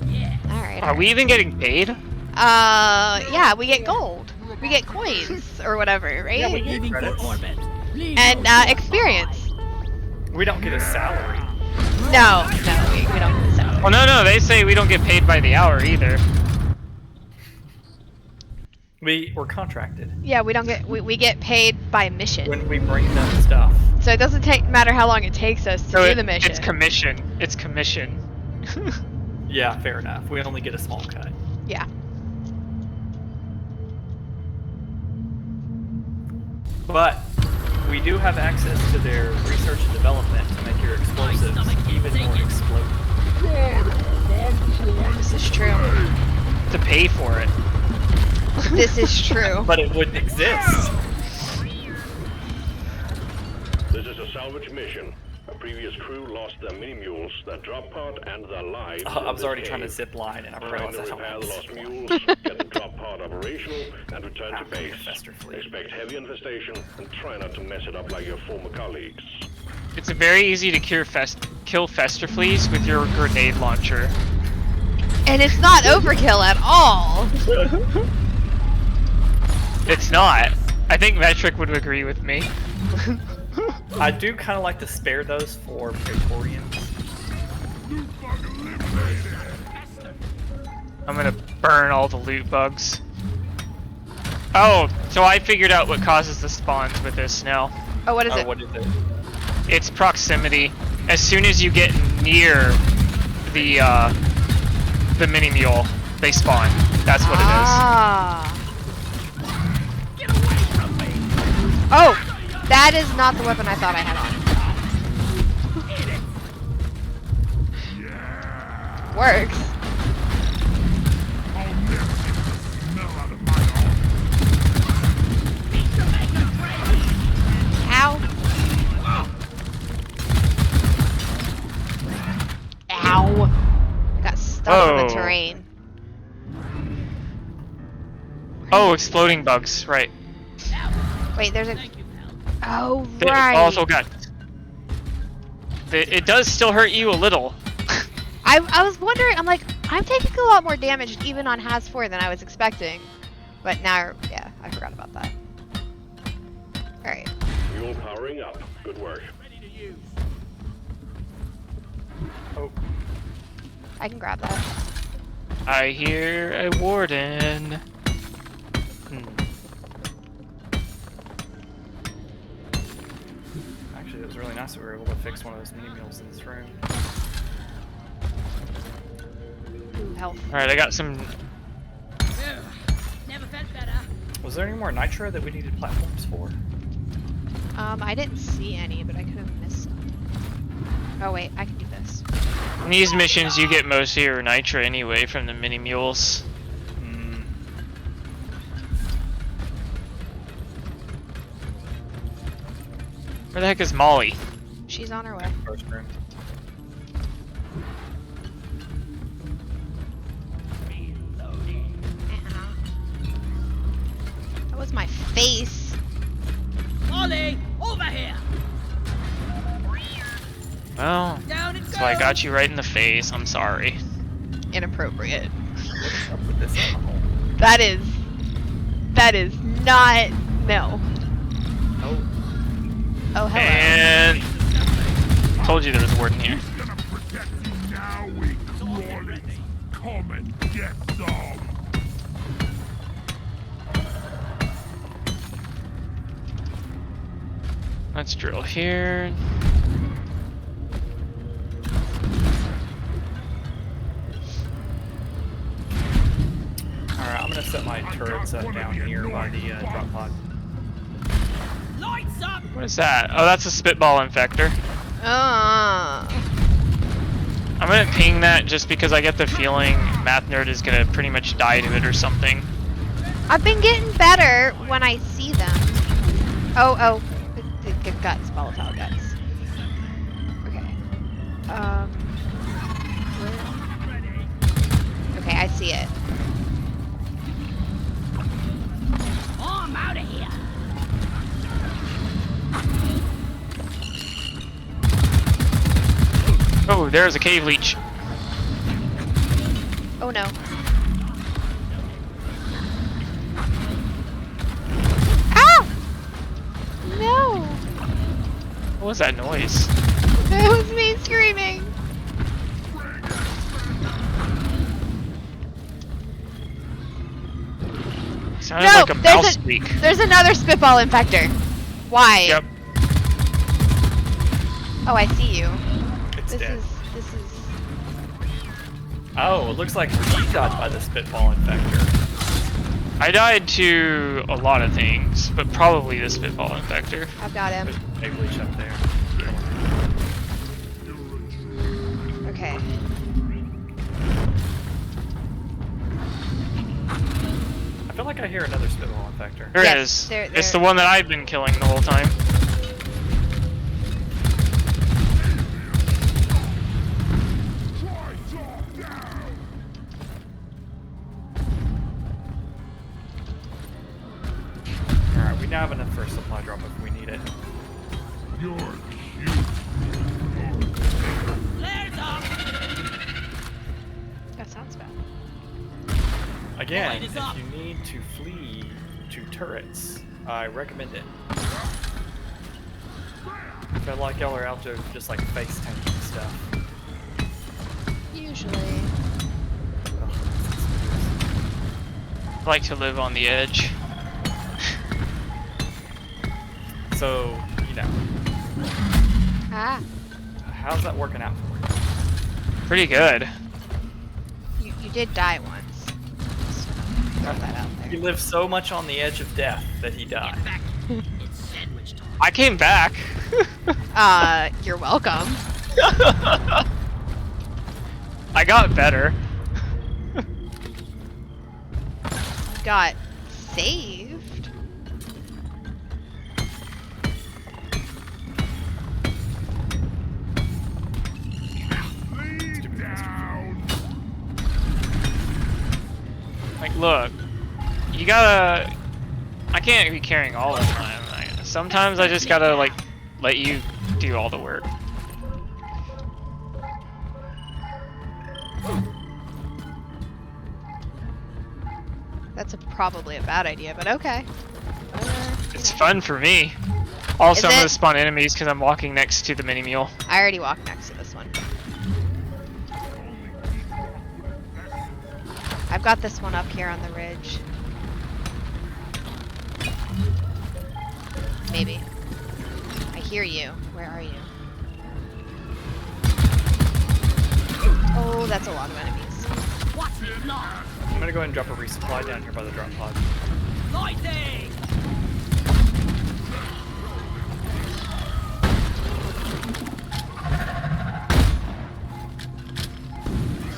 Yeah. Alright. Are we even getting paid? Yeah, we get gold. We get coins or whatever, right? Yeah, we get Leaving for credits. orbit. Leave And your experience. We don't get a salary. No, we don't get salary. Well, no, they say we don't get paid by the hour either. We're contracted Yeah, we don't get we get paid by mission. when we bring them stuff. So it doesn't matter how long it takes us to So do the mission. It's commission. It's commission. Yeah, fair enough. We only get a small cut. Yeah. But we do have access to their research and development to make your explosives even more explosive. This is true. To pay for it. This is true. But it wouldn't exist. This is a salvage mission. A previous crew lost their mini-mules, their drop pod, and their lives. I was in already this trying to cave. zip line and I Find realized and I don't repair have the the lost zip line. mules, get the drop pod operational, and return to After base. the Fester fleet. Expect heavy infestation, and try not to mess it up like your former colleagues. It's very easy to kill Fester fleas with your grenade launcher. And it's not overkill at all. It's not. I think Metric would agree with me. I do kind of like to spare those for Praetorians. I'm gonna burn all the loot bugs. Oh, so I figured out what causes the spawns with this now. Oh, what is Oh, it? what is it? It's proximity. as soon as you get near the mini mule, they spawn. That's what it is. Ah. Oh, that is not the weapon I thought I had on. Works. Ow. Ow. I got stuck on the Oh. terrain. Oh, exploding bugs, right. Wait, there's a... Oh, They right. also got... It does still hurt you a little. I was wondering, I'm like, I'm taking a lot more damage even on Has 4 than I was expecting. But now, yeah, I forgot about that. Alright. Mule powering up. Good work. Oh, I can grab that. I hear a warden. actually, it was really nice that we were able to fix one of those mini mules in this room. Ooh, health. Alright, I got some... Never felt better. Was there any more nitro that we needed platforms for? I didn't see any, but I could have missed some. Oh wait, I can do this. In these missions, you get most of your nitro anyway from the mini mules. Hmm. Where the heck is Molly? She's on her way. First room. That was my face. Ollie, over here. Well, Down and go. so I got you right in the face. I'm sorry. Inappropriate. What is up with this animal? That is not, no. Oh, Oh, hello. And... Told you there was a warden here. Gonna protect you now, we crawlies. Come and get some. Let's drill here. alright, I'm gonna set my turrets up down here by the drop pod. Lights up. What is that? Oh, that's a spitball infector. Uh, I'm gonna ping that just because I get the feeling Math Nerd is gonna pretty much die to it or something. I've been getting better when I see them. Oh, good guts, volatile guts. Okay. Where? Okay, I see it. Oh, I'm out of here. Oh, there's a cave leech. Oh no. Ah! No! What was that noise? It was me screaming. Sounded No, like a there's mouse a- squeak. There's another spitball infector. Why? Yep. Oh, I see you. It's This dead. is. Oh, it looks like he died by the spitball infector. I died to a lot of things, but probably the spitball infector. I've got him. There's a leech up there. Okay. I feel like I hear another spitball infector. There it Yes, is. there- It's there- the one that I've been killing the whole time. Alright, we now have enough for a supply drop if we need it. You're cute. Flares up. That sounds bad. Again, Light is if up. you need to flee to turrets, I recommend it. I feel like y'all are out there just like face tanking stuff. Usually. Ugh. I like to live on the edge. So, you know, Ah. how's that working out for you? Pretty good. You did die once. Just throw that out He there. lived so much on the edge of death that he died. Get back. It's sandwich time. I came back. You're welcome. I got better. Got saved. Lead down. Like, look, you gotta. I can't be carrying all the time. Sometimes I just gotta like let you do all the work. That's probably a bad idea, but okay. It's fun for me. Also, Is I'm gonna it? spawn enemies because I'm walking next to the mini mule. I already walked next to this one. I've got this one up here on the ridge. Maybe. I hear you. Where are you? Oh, that's a lot of enemies. What's it like? I'm gonna go ahead and drop a resupply down here by the drop pod. Lighting!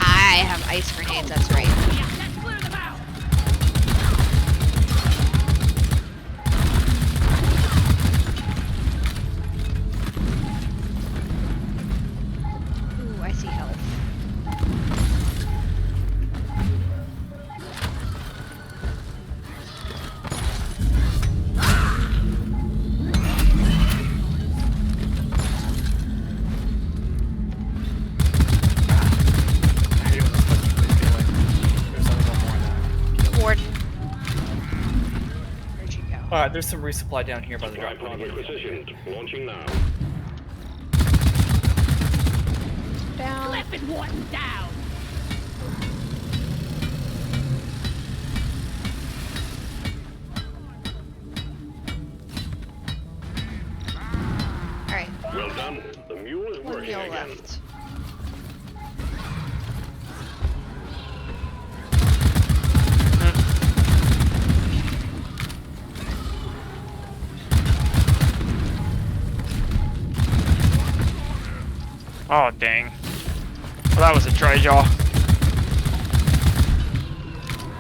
I have ice grenades, that's right. Yeah, let's clear them out! Ooh, I see health. I hate when this touches me feeling. There's only one more in that. Warden. Where'd you go? Alright, there's some resupply down here by the drop pod. Positioned. Launching now. Down. Cliff and Wharton down! Alright, Well done. The mule is one working mule again. left. Oh dang. Well, that was a dry jaw.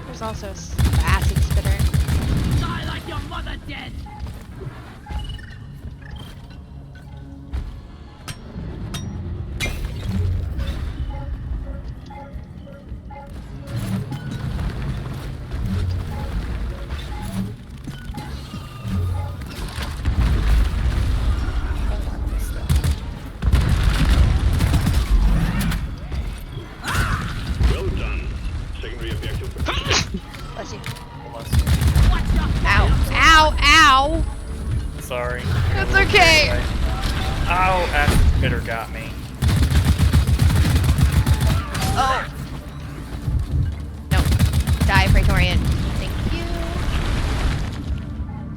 There's also an acid spitter. Die like your mother dead! Well done. Secondary objective. Bless you. Unless- Watch your Ow. Ow. Ow. Sorry. It's okay. Ow, acid spitter got me. Oh. No. Die, Praetorian. Thank you.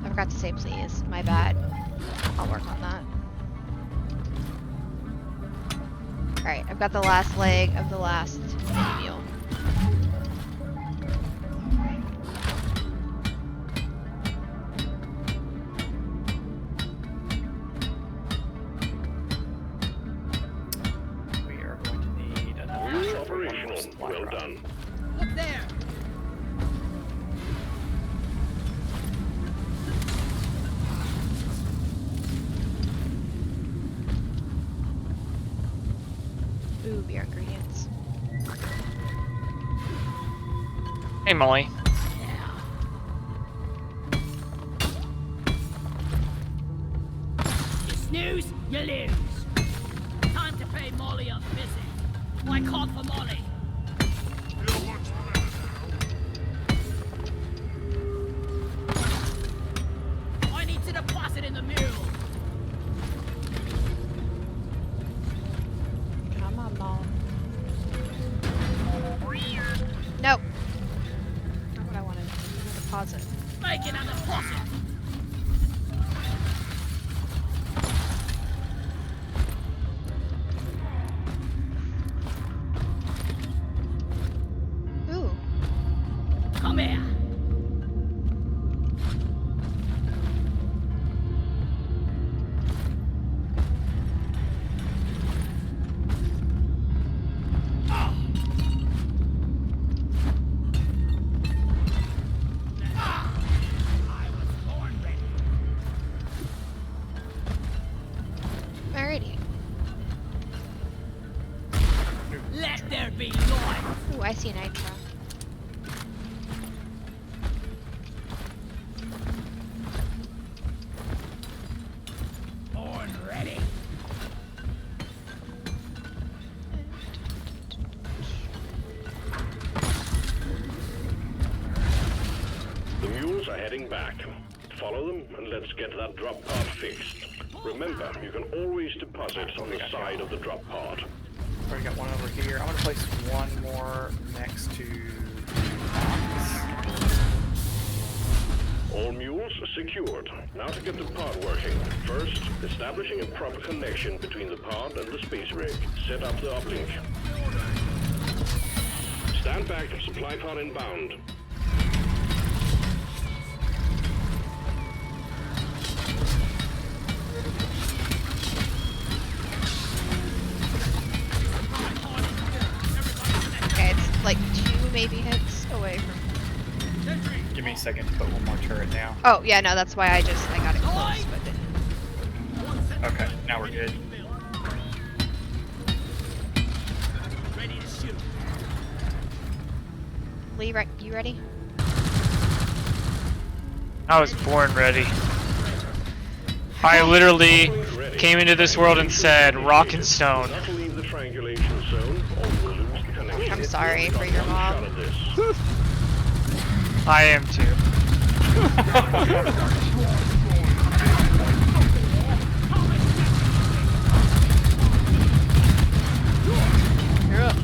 I forgot to say please. My bad. I'll work on that. Alright, I've got the last leg of the last mule. We are going to need another Mule ship for one more operational. supply Well drop. done. Look there! Ooh, beer ingredients. Hey Molly. You snooze, you lose. Time to pay Molly a visit. Why call for Molly? You're much better now. I need to deposit in the mule. Come on, Mom. Nope. Not what I wanted. A deposit. Making a deposit. Come here. Alrighty. Let there be light. Ooh, I see nitro. Born ready. The mules are heading back. Follow them and let's get that drop pod fixed. Remember, you can always deposit on the side of the drop pod. Already got one over here. I'm gonna place one more next to box. All mules secured. Now to get the pod working. First, establishing a proper connection between the pod and the space rig. Set up the uplink. Stand back, supply pod inbound. Okay, it's like 2 maybe hits away from. Give me a second to put one more turret down. Oh yeah, no, that's why I got it close, but didn't. Okay, now we're good. Ready to shoot. Lee, you ready? I was born ready. I literally came into this world and said rock and stone. Not to leave the triangulation zone, or we'll lose the connection. I'm sorry for your One mom. shot at this. I am too. You're up.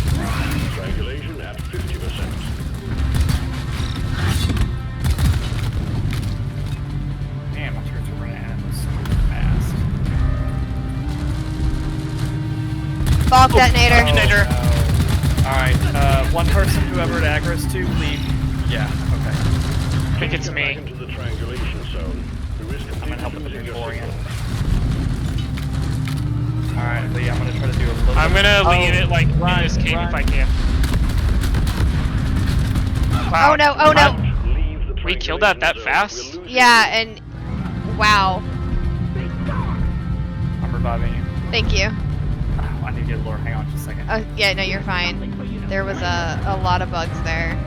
Triangulation at 50%. Man, my turrets are running out of this fast. Bomb detonator. Detonator. Oh, no. Alright, one person, whoever it aggro's to, leave. Yeah, okay. I think it's Get me. back into the triangulation zone. The risk of I'm gonna help with the losing your Victorian. signal. Alright, Lee, I'm gonna try to do a little. I'm gonna leave it like in run, this cave run. if I can. Oh Wow. no, oh no. Leave the We killed that triangulation fast? zone. We'll lose Yeah, and wow. I'm reviving you. Thank you. Oh, I need to get a lure. Hang on just a second. Yeah, no, you're fine. There was a lot of bugs there.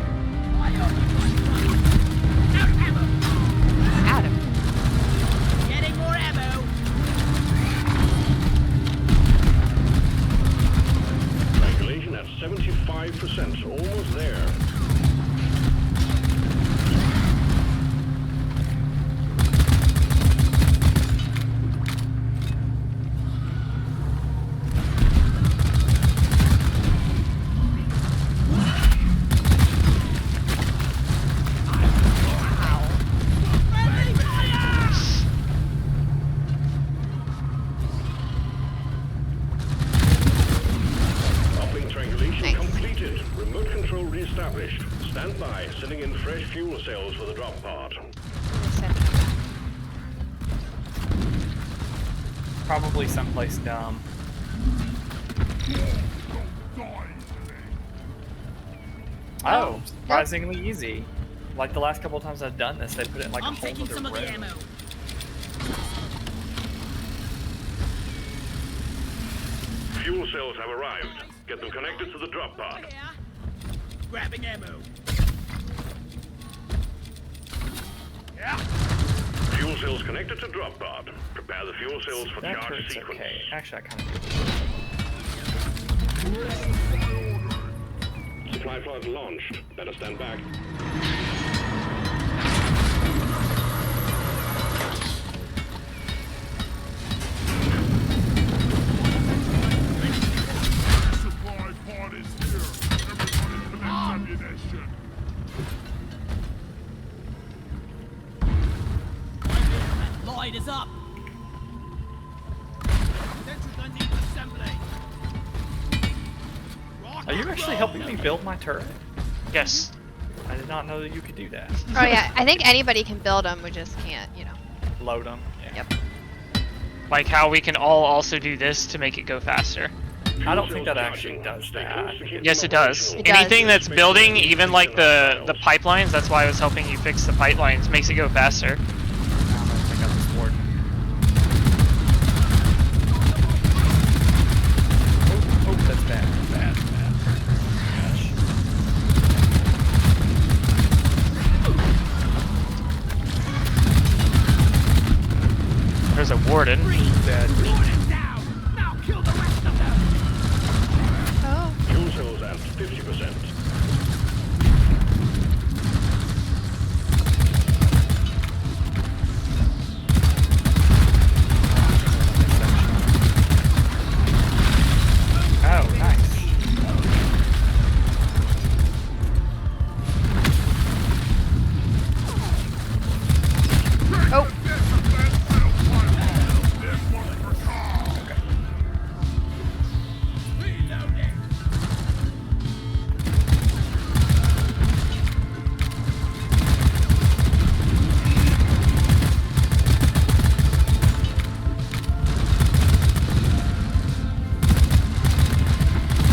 Adam. Getting more ammo. Triangulation at 75%. Almost there. Uplink triangulation Nice. completed. Remote control reestablished. Stand by. Sending in fresh fuel cells for the drop pod. Probably someplace dumb. Oh, surprisingly easy. Like the last couple of times I've done this, they put it in like I'm a whole taking other some of the room. ammo. Fuel cells have arrived. Get them connected to the drop pod. Yeah. Grabbing ammo. Fuel cells connected to drop pod. Prepare the fuel cells for That charge turret's sequence. okay. Actually, I kind of Supply pod launched. Better stand back. Supply pod is here. Everybody collect ammunition. Light is up. Sentry gun needs assembly. Are you actually helping me build my turret? Yes. I did not know that you could do that. Oh yeah, I think anybody can build them. We just can't, you know. Load them. Yeah. Yep. Like how we can all also do this to make it go faster. I don't think that actually does that. Yes, it does. It does. Anything that's building, even like the pipelines, that's why I was helping you fix the pipelines, makes it go faster. I'm gonna pick up this board. Oh, that's bad. Bad. Gosh. There's a warden. Dead. Down. Now kill the rest of them. Oh. Fuel cells at 50%. Oh, nice. Oh.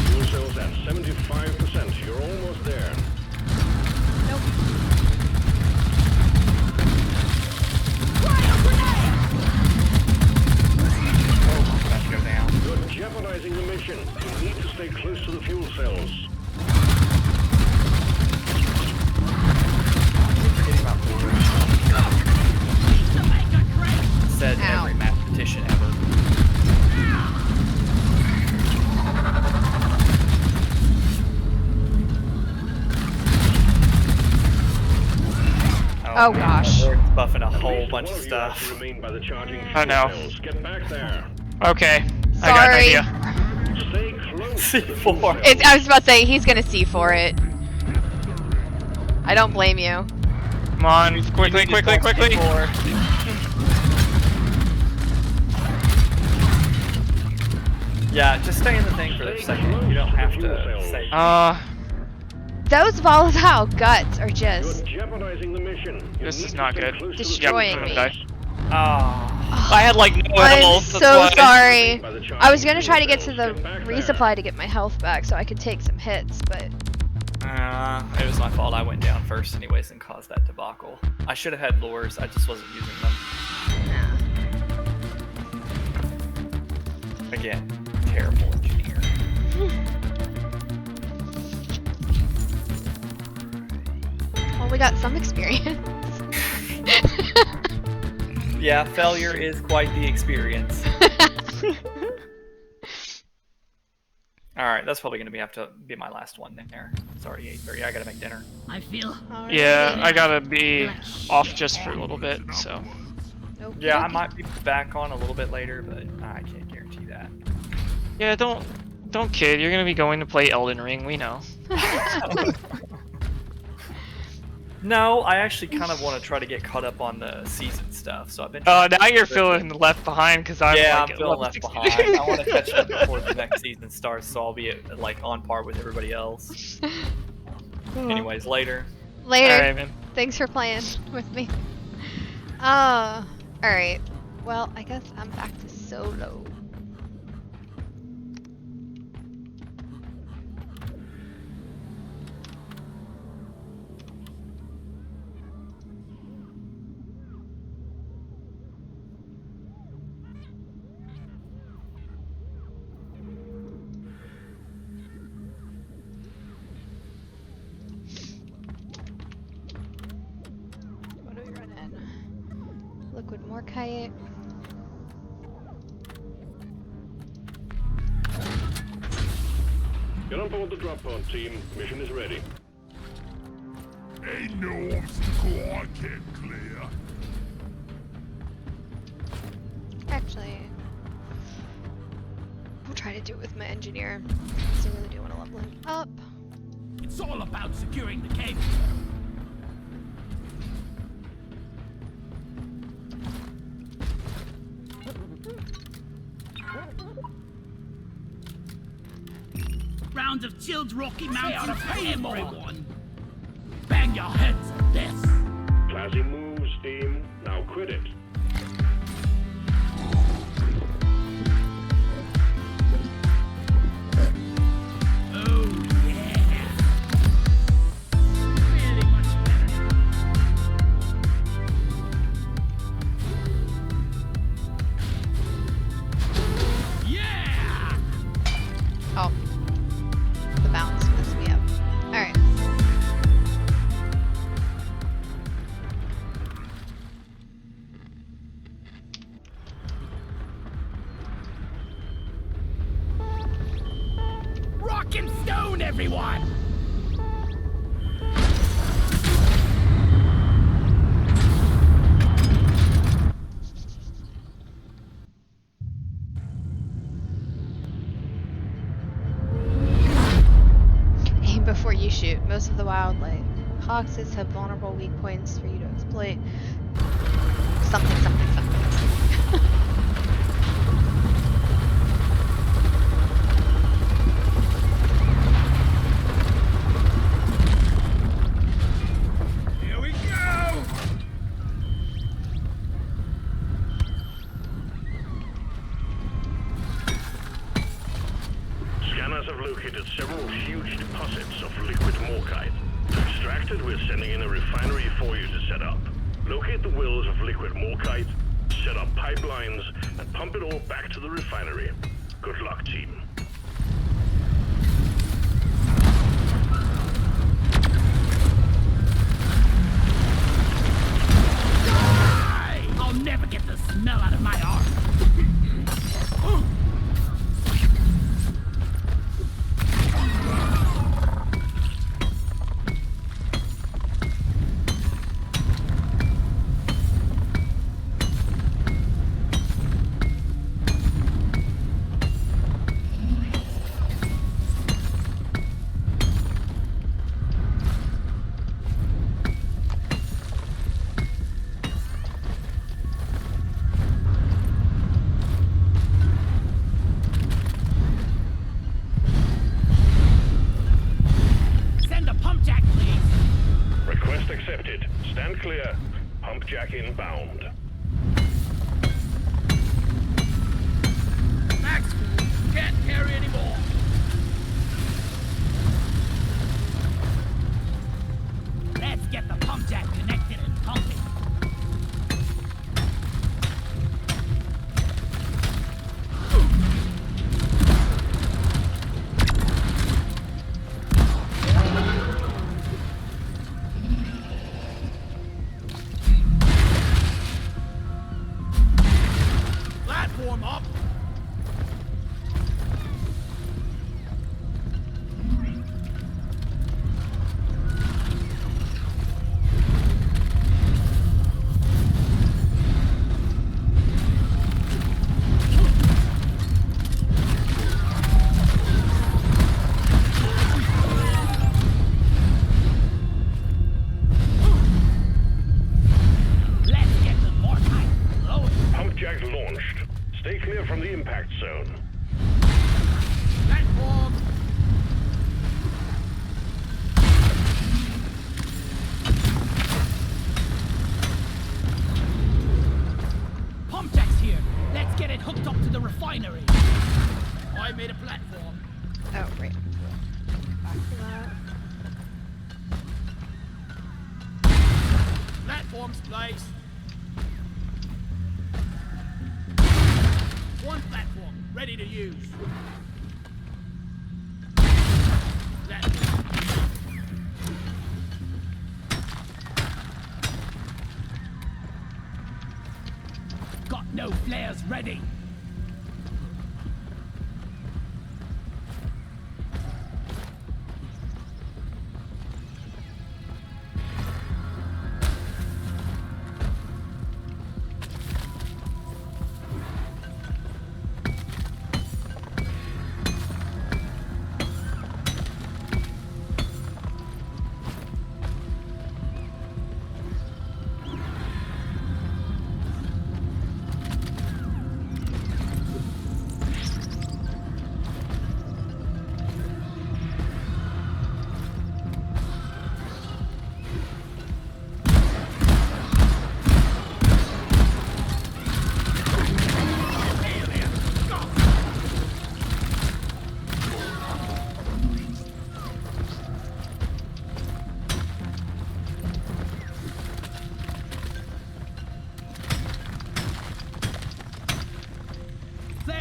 Fuel cells at 75%. You're almost there. Nope. Oh, about to go down. You're jeopardizing the mission. You need to stay close to the fuel cells. Forgetting about the said Ow. every mathematician ever. Oh, gosh. We're buffing a whole Least bunch one of you have to stuff. remain by the charging Oh, fuel no. cells. Get back there. Okay. I got an Sorry. idea. Stay close to the fuel C4. cells. It's, I was about to say, he's gonna see for it. I don't blame you. Come on, quickly. Yeah, just stay in the thing for a second. You don't have to say. Those volatile guts are You're just... jeopardizing the mission. You This need is to not stay good. close to the Destroying fuel me. cells. Oh. I had like no I'm health. that's so why. sorry. By the charging I was gonna try to fuel get to cells. the Get back there. resupply to get my health back so I could take some hits, but... It was my fault. I went down first anyways and caused that debacle. I should have had lures. I just wasn't using them. Nah. Again, terrible engineer. Well, we got some experience. Yeah, failure is quite the experience. Alright, that's probably gonna have to be my last one there. It's already 8:30. I gotta make dinner. I feel Yeah, I gotta be off just for a little bit, so. Nope. Yeah, I might be back on a little bit later, but I can't guarantee that. Yeah, don't kid. You're gonna be going to play Elden Ring. We know. No, I actually kind of want to try to get caught up on the season stuff, so I've been. Now you're feeling left behind because I'm Yeah, like I'm feeling level left 60. behind. I want to catch up before the next season starts, so I'll be like on par with everybody else. Anyways, later. Later. Alright, man. Thanks for playing with me. Alright. Well, I guess I'm back to solo. What do we run in? Liquid Morkite. Get on board the drop pod team. Mission is ready. Ain't no obstacle I can't clear. Actually, I'll try to do it with my engineer. Because I really do want to level him up. it's all about securing the cable. Round sounds of Chill's Rocky Mountain for everyone. Bang your heads at this. Classy moves, team. Now quit it. Oh, yeah. Really much better. Yeah! Oh. The balance messed me up. Alright. Rock and stone, everyone! Aim before you shoot. Most of the wildlife hoxes have vulnerable weak points for you to exploit. Something, something, something. Here we go! Scanners have located several huge deposits of liquid morkite. To extract it, we're sending in a refinery for you to set up. Locate the wells of liquid morkite, set up pipelines, and pump it all back to the refinery. Good luck, team. I'll never get the smell out of my arm. Send a pump jack, please. Request accepted. Stand clear. Pump jack inbound. Max, can't carry anymore. Let's get the pump jack connected and pumping. Platform up. Let's get the mortite flowing. Pump jack launched. Stay clear from the impact zone. Platform. Pump jack's here. Let's get it hooked up to the refinery. I made a platform. Oh, right. Back to that. Platform's placed. One platform ready to use. Platform. Got no flares ready.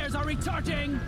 flares are recharging!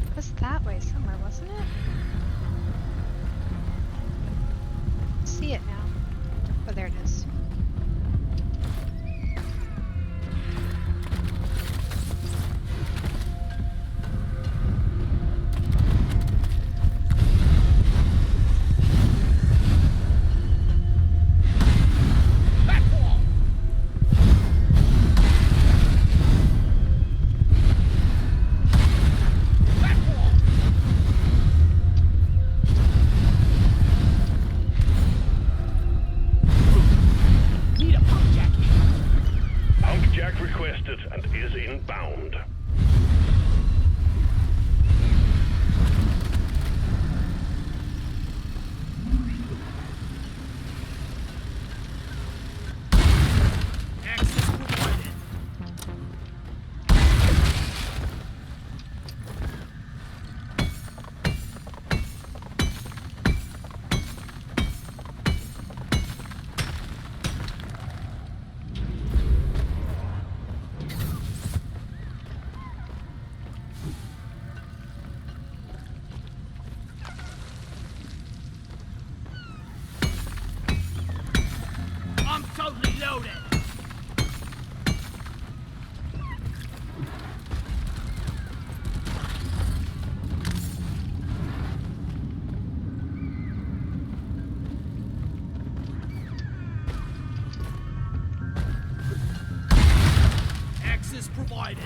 It was that way somewhere, wasn't it? See it now. Oh, there it is. Need a pump jack here. Pump jack requested and is inbound. Access provided. I'm totally loaded. Access provided.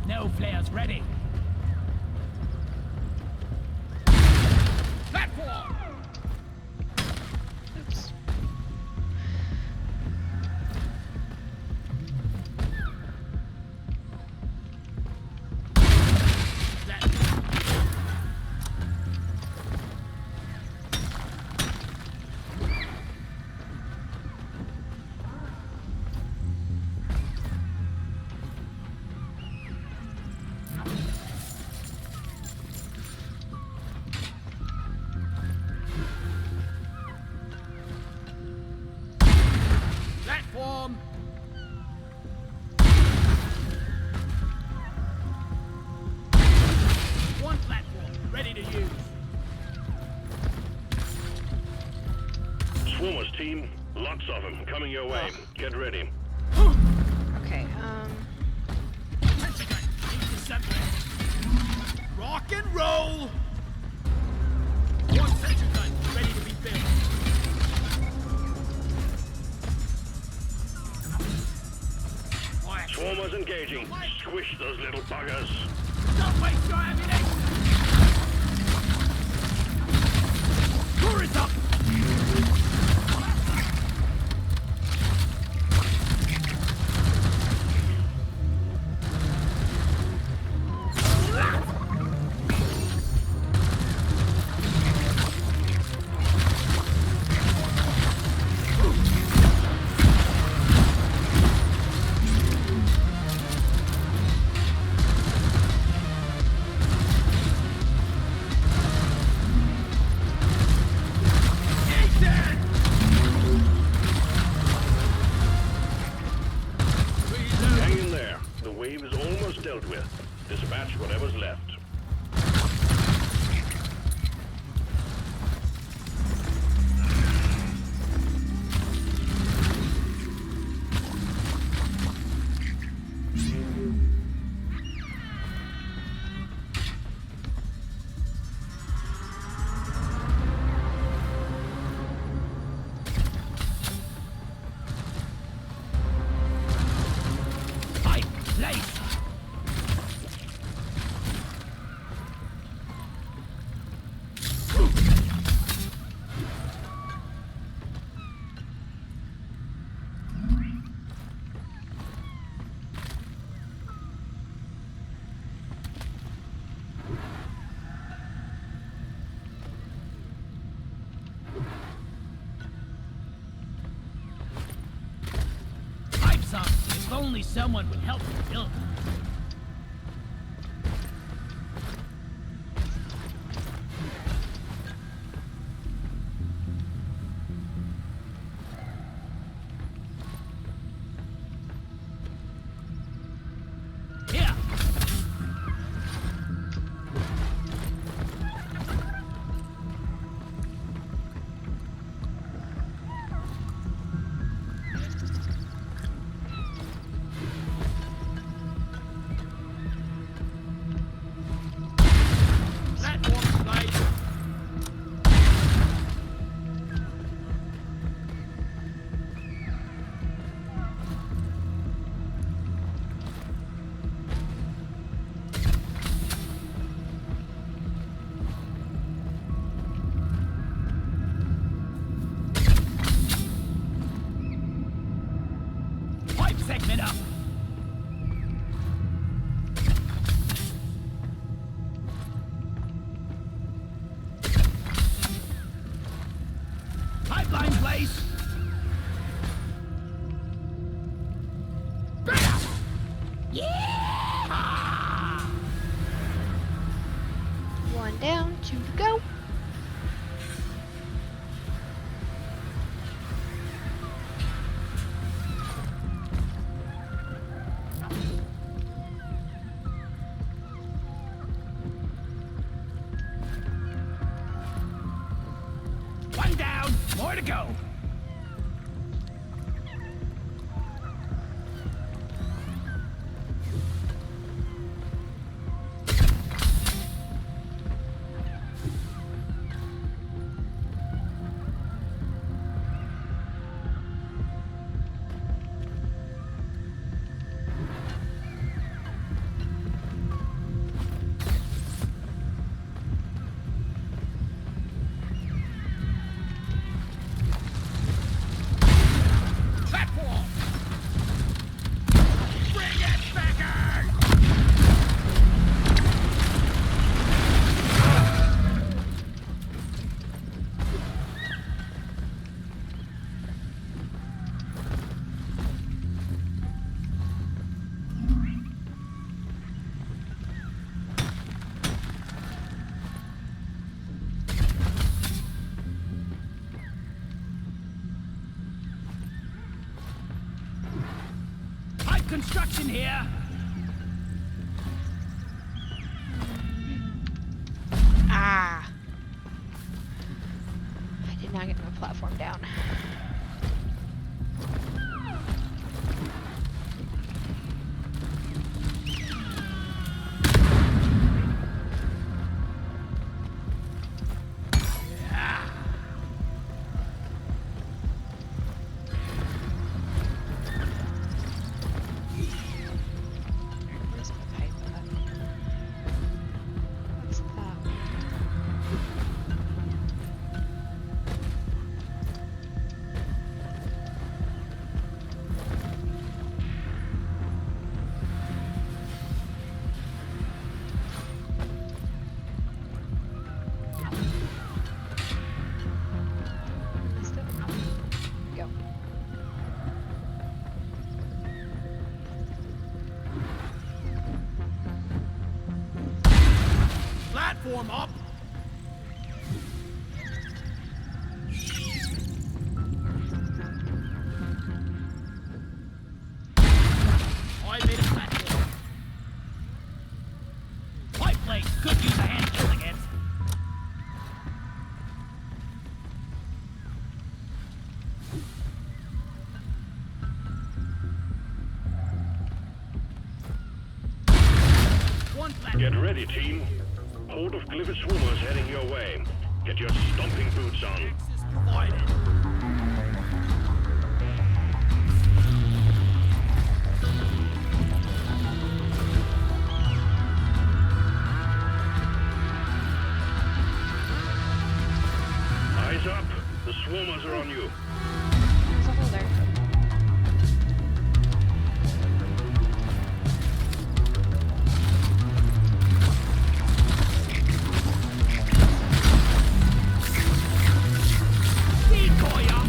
No flares ready. Platform! Oops. Platform! One platform, ready to use. Swarmers team, lots of them coming your way. Get ready. Okay, Pentagon, need assembly. Rock and roll! One sensor gun, ready to be built. Quiet. Swarmers engaging. Squish those little buggers. Don't waste your ammunition! Turret up! Hang in there. The wave is almost dealt with. Dispatch whatever's left. Pipe, place! only someone would help me build it. Here. Platform right. Pipe segment up. Pipeline place. Yeah! One down, two to go. One down, more to go. Platform. Bring it back. Pipe construction here. Ah. I did not get my platform down. Where's my pipe at? What's that? Missed it. Go. Platform up. I made a platform. Pipe plate could use a hand killing it. One platform. Get ready, team. Horde of Glivet Swarmers heading your way. Get your stomping boots on. Access provided. Eyes up. The Swarmers are on you. There's a hole there. Decoy up.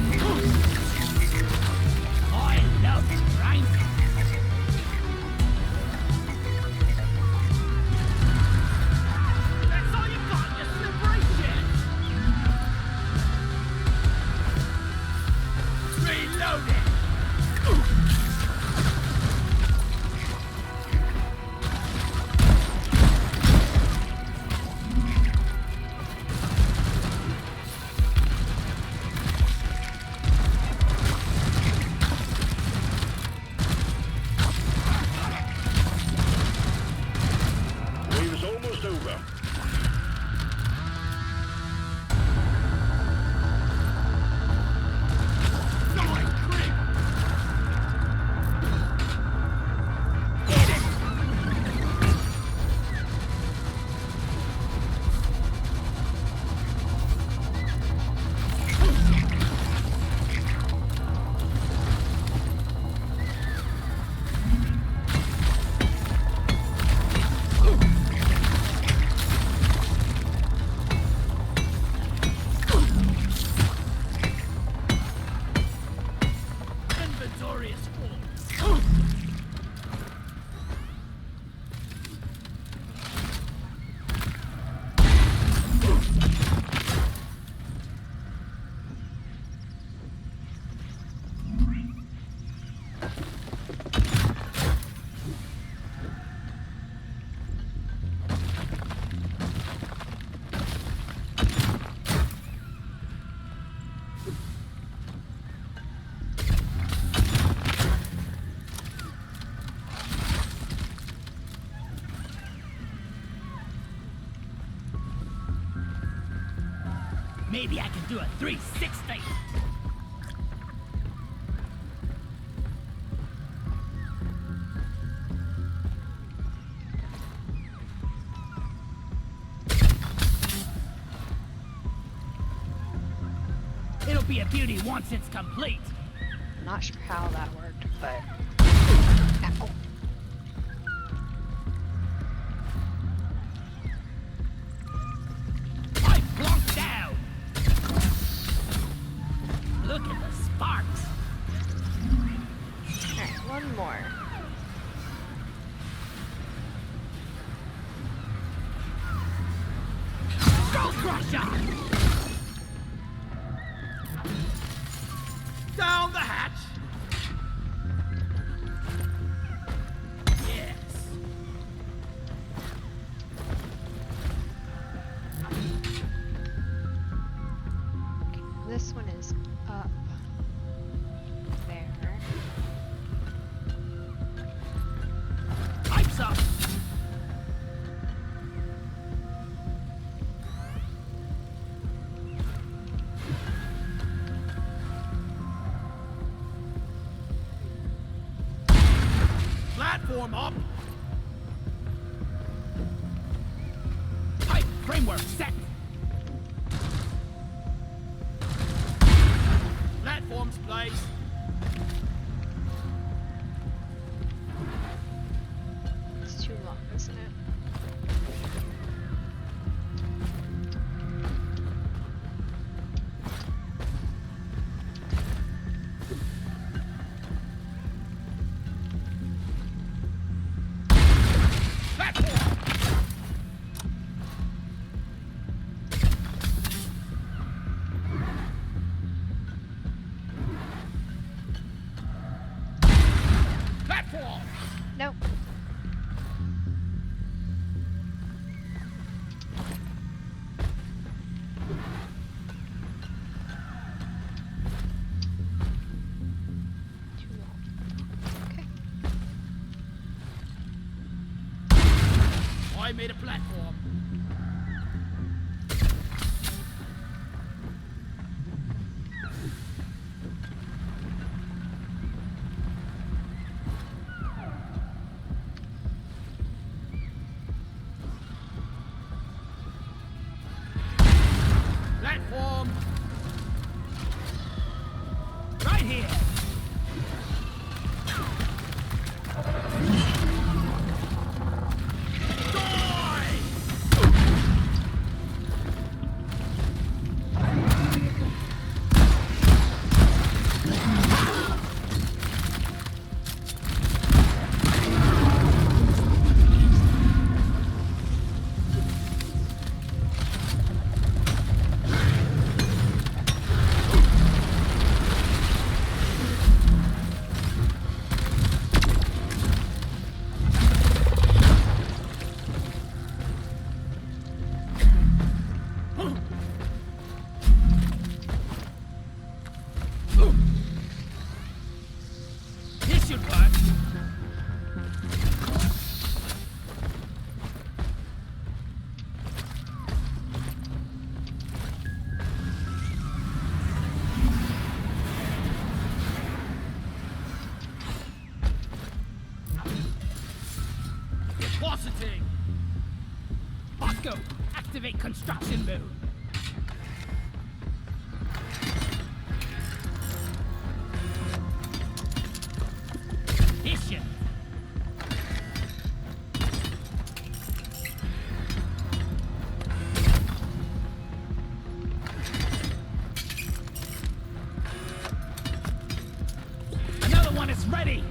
Maybe I can do a 360. It'll be a beauty once it's complete. I'm not sure how that worked, but. Ow. I plunked down. Look at the sparks. Alright, one more. Skull crusher. Down the hatch! Yes. Okay, this one is up there. Pipes up. Platform up! Pipe framework set. Platforms placed. It's too long, isn't it? Platform! Platform! Nope. Too long. Okay. I made a platform. Platform! Right here. This should work. Depositing! Bosco, activate construction mode. Issue. Another one is ready.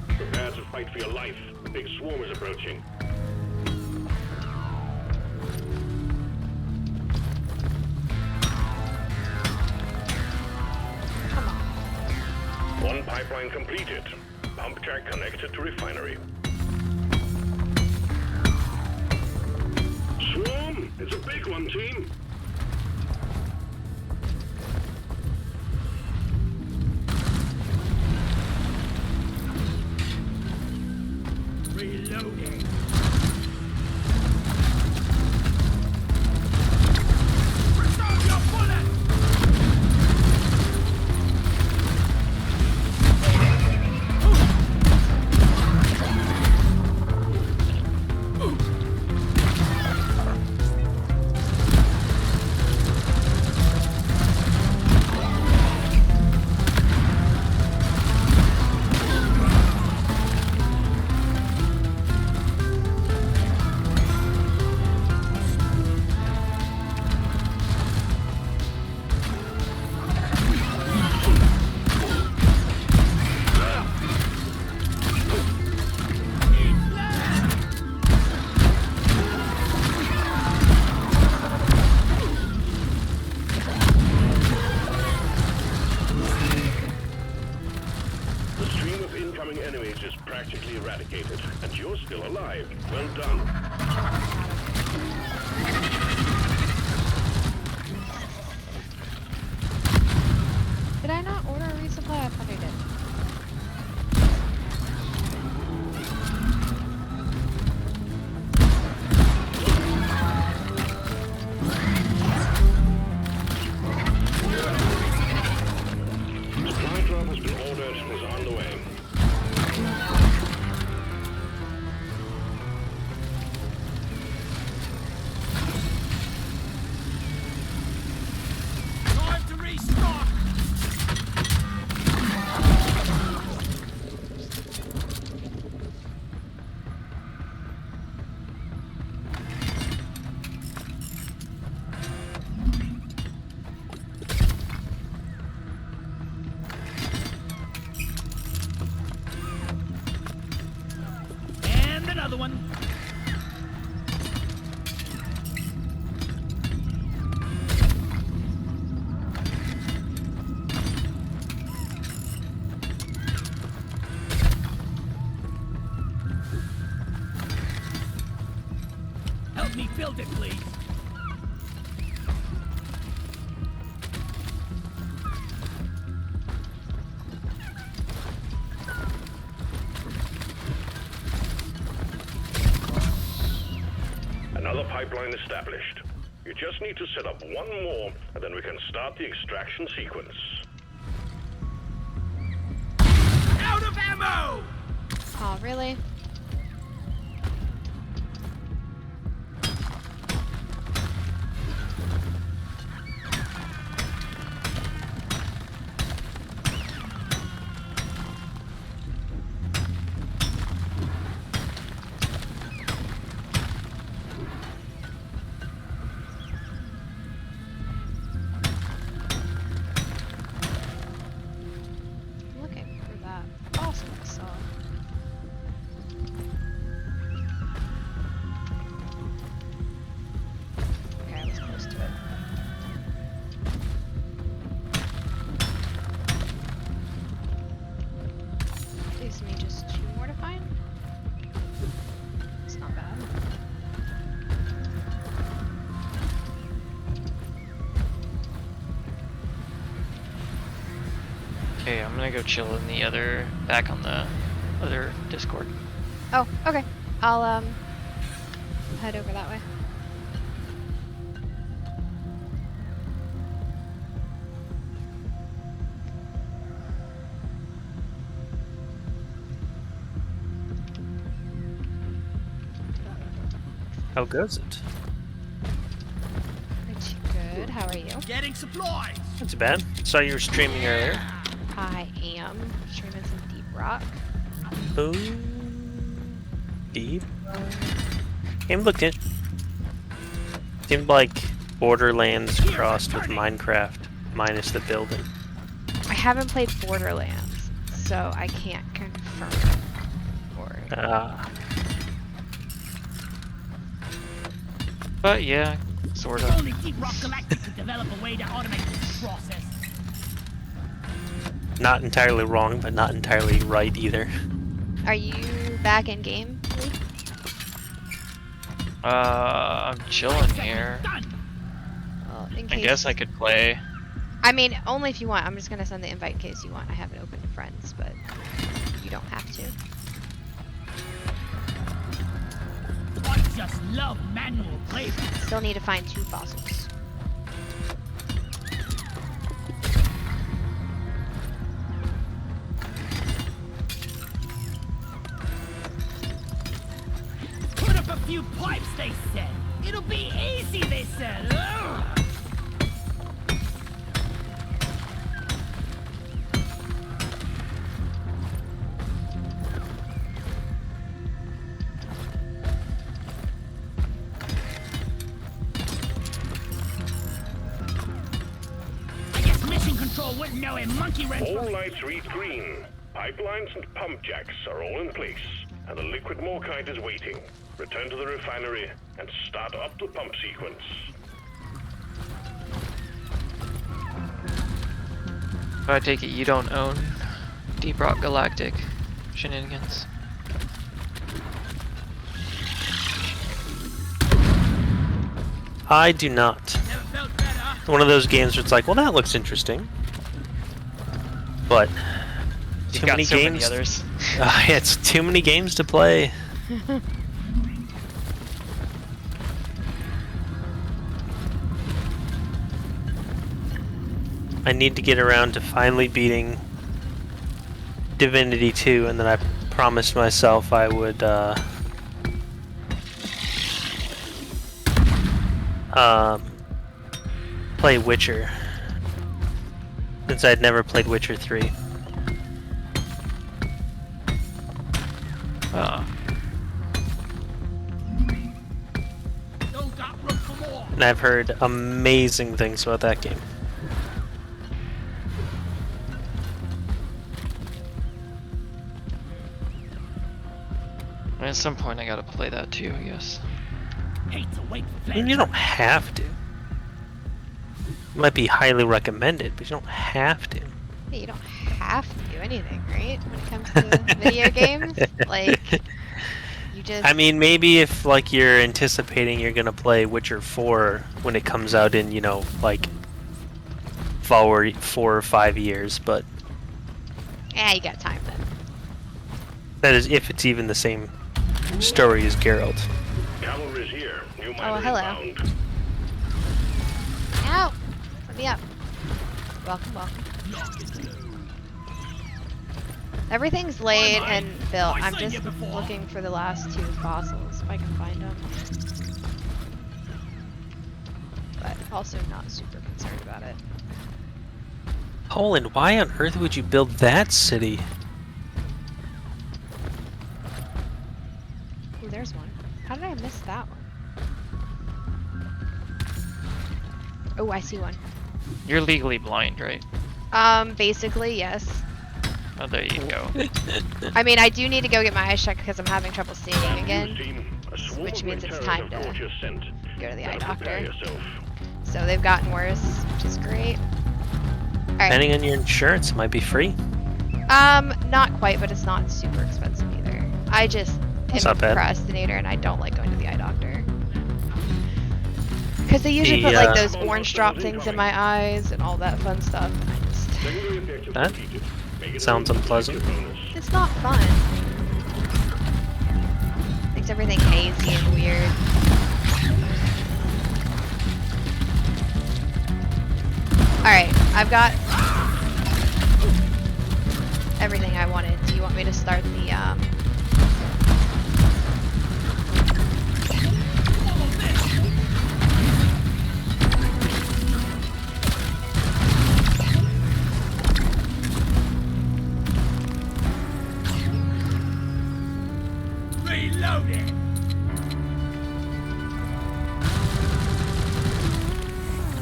Prepare to fight for your life. The big swarm is approaching. Come on. One pipeline completed. Pump jack connected to refinery. Swarm! It's a big one, team! You're still alive. Well done. Did I not order a resupply? I thought I did. Supply drop has been ordered and is on the way. Time to restock! And another one. Help me build it, please. Another pipeline established. You just need to set up one more, and then we can start the extraction sequence. Out of ammo! Oh, really? I'm looking for that awesome I saw. Okay, I was close to it. Leaves me just 2 more to find. It's not bad. Okay, I'm gonna go chill in the other, back on the other Discord. Oh, okay. I'll head over that way. How goes it? Pretty good. How are you? Getting supplies! Not too bad. Saw you were streaming earlier. I am streaming some Deep Rock. Ooh. Deep. Game looked it. Seemed like Borderlands crossed with Minecraft, minus the building. I haven't played Borderlands, so I can't confirm or But yeah, sort of. Only Deep Rock Galactic could develop a way to automate this process. Not entirely wrong, but not entirely right either. Are you back in game, Lee? I'm chilling here. Done! Well, in I case. guess I could play. I mean, only if you want. I'm just gonna send the invite in case you want. I have it open to friends, but you don't have to. I just love manual labor. Still need to find 2 fossils. Put up a few pipes, they said. It'll be easy, they said. Ugh. I guess mission control wouldn't know a monkey wrench. All lights read green. Pipelines and pump jacks are all in place, and the liquid morkite is waiting. Return to the refinery and start up the pump sequence. I take it you don't own Deep Rock Galactic shenanigans. I do not. Never felt better. One of those games where it's like, well, that looks interesting, but You've too got many so games. many others. It's too many games to play. I need to get around to finally beating Divinity 2, and then I promised myself I would play Witcher, since I'd never played Witcher 3. Don't got room for more. And I've heard amazing things about that game. At some point, I gotta play that too, I guess. Hate to wait for I mean, you don't have to. It might be highly recommended, but you don't have to. Hey, you don't have to do anything, right? When it comes to video games, like you just. I mean, maybe if like you're anticipating you're gonna play Witcher 4 when it comes out in, you know, like 4 or 5 years, but Yeah, you got time then. that is if it's even the same story as Geralt. Cavalry's here. New miner Oh, hello. inbound. Ow! Let me up. Welcome, welcome. Everything's laid and built. I'm just looking for the last 2 fossils if I can find them. But also not super concerned about it. Poland, why on earth would you build that city? Ooh, there's one. How did I miss that one? Oh, I see one. You're legally blind, right? Basically, yes. Oh, there you go. I mean, I do need to go get my eyes checked because I'm having trouble seeing again. Team, a swarm which of means it's returns time have to caught your scent. Go to the eye Now prepare doctor. yourself. So they've gotten worse, which is great. Alright. Depending on your insurance, it might be free. Not quite, but it's not super expensive either. I just That's am a not bad. procrastinator and I don't like going to the eye doctor. Because they usually put like those orange drop things in my eyes and all that fun stuff. I just, Secondary objective That completed. Make it sounds a unpleasant. bonus. it's not fun. Makes everything hazy and weird. Alright, I've got everything I wanted. Do you want me to start the Reload it.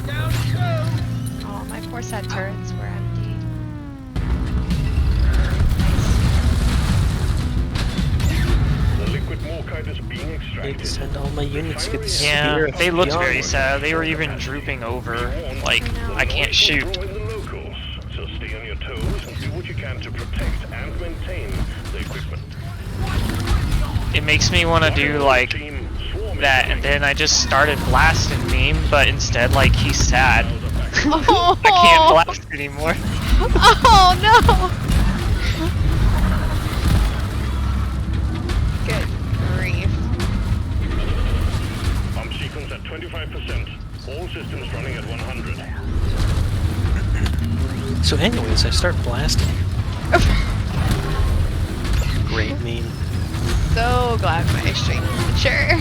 Down two. Oh, my poor sad turrets were empty. The liquid morkite is being I need extracted. to send all my units to get the spear. Yeah, of they looked the very armor. sad. They were even drooping over. Like, I can't shoot. Draw in the locals, so stay on your toes and do what you can to protect and maintain the equipment. It makes me want to do like Team, swarm that, and then I just started blasting meme, but instead, like, he's sad. Oh, I can't blast anymore. Oh no! Good grief. Pump sequence at 25%. All systems running at 100. So anyways, I start blasting. Great meme. So glad my stream is mature.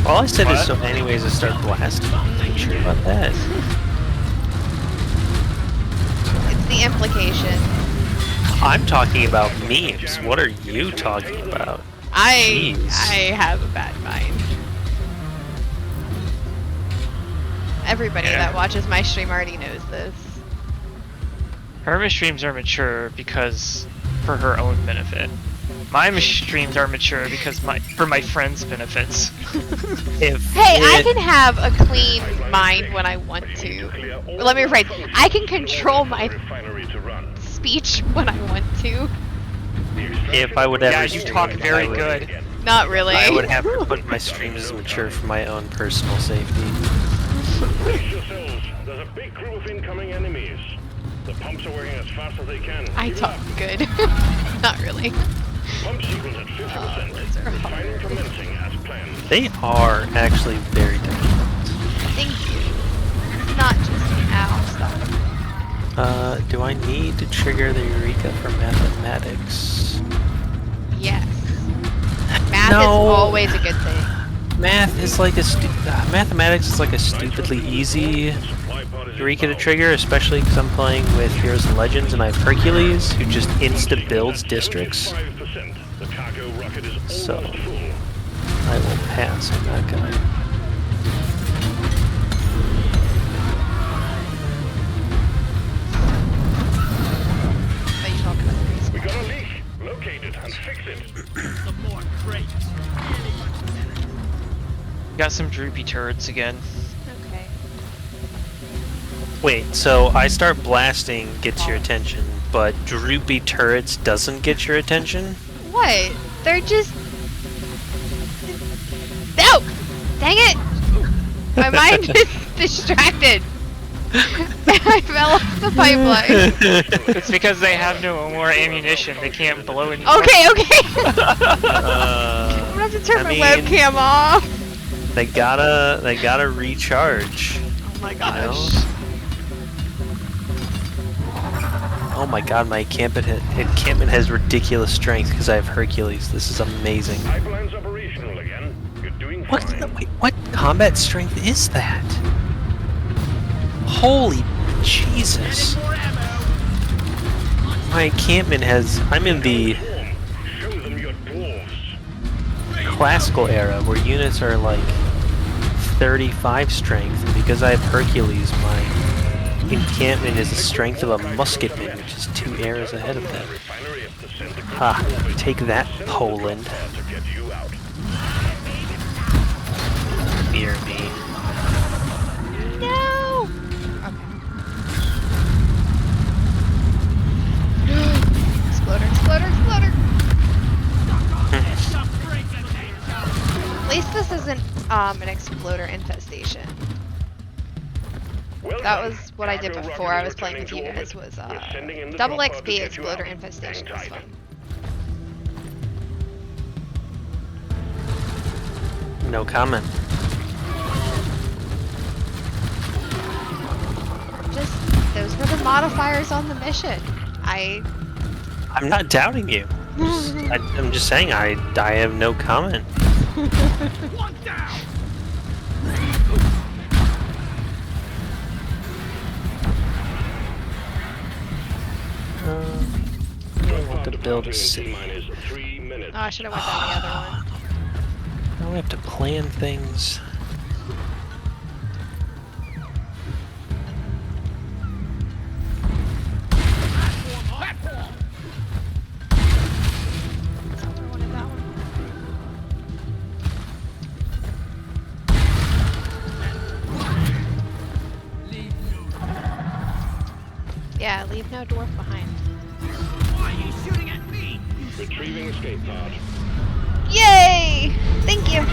All I said is What? so anyways, I start blasting. I'm sure about that. It's the implication. I'm talking about memes. What are you talking about? I Jeez. have a bad mind. Everybody Yeah. that watches my stream already knows this. Her streams are mature because for her own benefit. My streams are mature because for my friends' benefits. If Hey, I it- can have a clean mind when I want to. Let me rephrase. I can control my Refinery to run. speech when I want to. If I would ever Yeah, you talk stream, very I would- good. Not really. I would have to put my streams as mature for my own personal safety. Brace yourselves. There's a big crew of incoming enemies. The pumps are working as fast as they can. I Keep it talk up. good. Not really. Pump sequence at 50%. Refining commencing as planned. They are actually very difficult. Thank you. It's not just ow, stop. Do I need to trigger the Eureka for mathematics? Yes. Math No. is always a good thing. Math is like a mathematics is like a stupidly easy Eureka to trigger, especially because I'm playing with Heroes and Legends and I have Hercules, who just insta builds districts. 75%. The cargo rocket is So almost full. I will pass on that guy. Are you talking about the reason? We got a leak. Locate it and fix it. Some more crates. Got some droopy turrets again. Okay. Wait, so I start blasting gets your attention, but droopy turrets doesn't get your attention? What? They're just... No! Dang it! My mind is distracted. I fell off the pipeline. It's because they have no more ammunition. They can't blow anymore. Okay, okay. I'm gonna have to turn my webcam off. They gotta recharge. Oh my You gosh. know? Oh my god, my encampment has ridiculous strength because I have Hercules. This is amazing. Pipeline's operational again. You're doing What? fine. Wait, what combat strength is that? Holy Jesus! My encampment has. I'm in the Show them your dwarves. classical era where units are like 35 strength, and because I have Hercules, my encampment is the strength of a musketman, which is 2 arrows ahead of that. Refinery has to send the Ha! Take that, Poland. to get you out. Fear me. No! Exploder, exploder, exploder! At least this isn't an exploder infestation. Well That done. was what I did Cargo before rocket I is was playing with you returning to guys, orbit. was We're sending in the double drop pod to XP get you exploder out. infestation Hang was tight. fun. No comment. Just, those were the modifiers on the mission. I'm not doubting you. I'm just saying I have no comment. One down. I want to build a city. Minus 3 minutes. Oh, I should have went down the other one. Now we have to plan things. I wanted that one. Yeah, leave no dwarf behind. Why are you shooting at me? Retrieving escape pod. Yay! Thank you.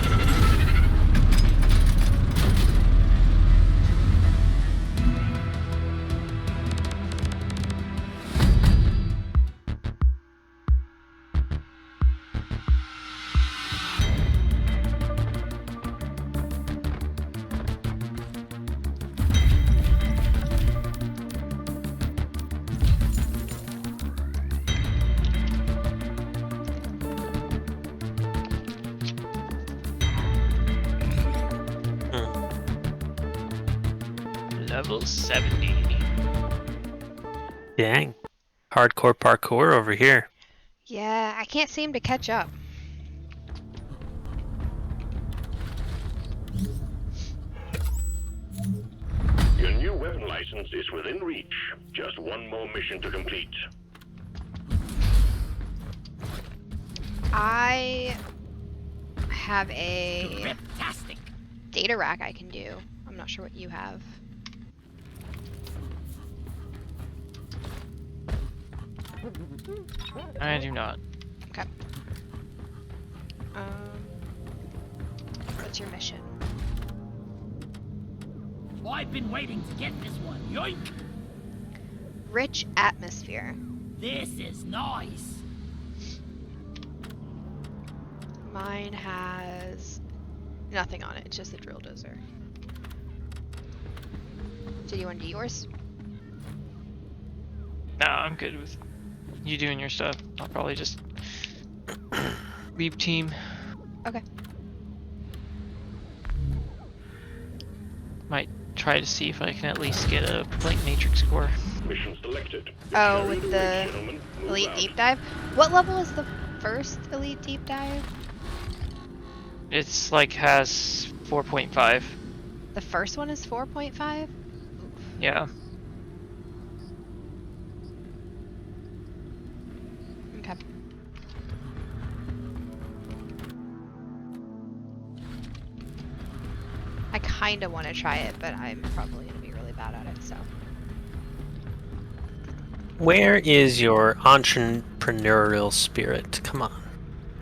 Level 70. Dang. Hardcore parkour over here. Yeah, I can't seem to catch up. Your new weapon license is within reach. Just one more mission to complete. I have a Fantastic. data rack I can do. I'm not sure what you have. I do not. Okay. What's your mission? I've been waiting to get this one. Yoink! Rich atmosphere. This is nice. Mine has nothing on it. It's just a drill dozer. Do you want to do yours? No, I'm good with you doing your stuff. I'll probably just leave team. Okay. Might try to see if I can at least get a blank matrix core. Mission selected. Oh, with the Gentlemen, move elite out. deep dive? What level is the first elite deep dive? It's like has 4.5. The first one is 4.5? Yeah. Okay. I kinda want to try it, but I'm probably gonna be really bad at it, so. Where is your entrepreneurial spirit? Come on.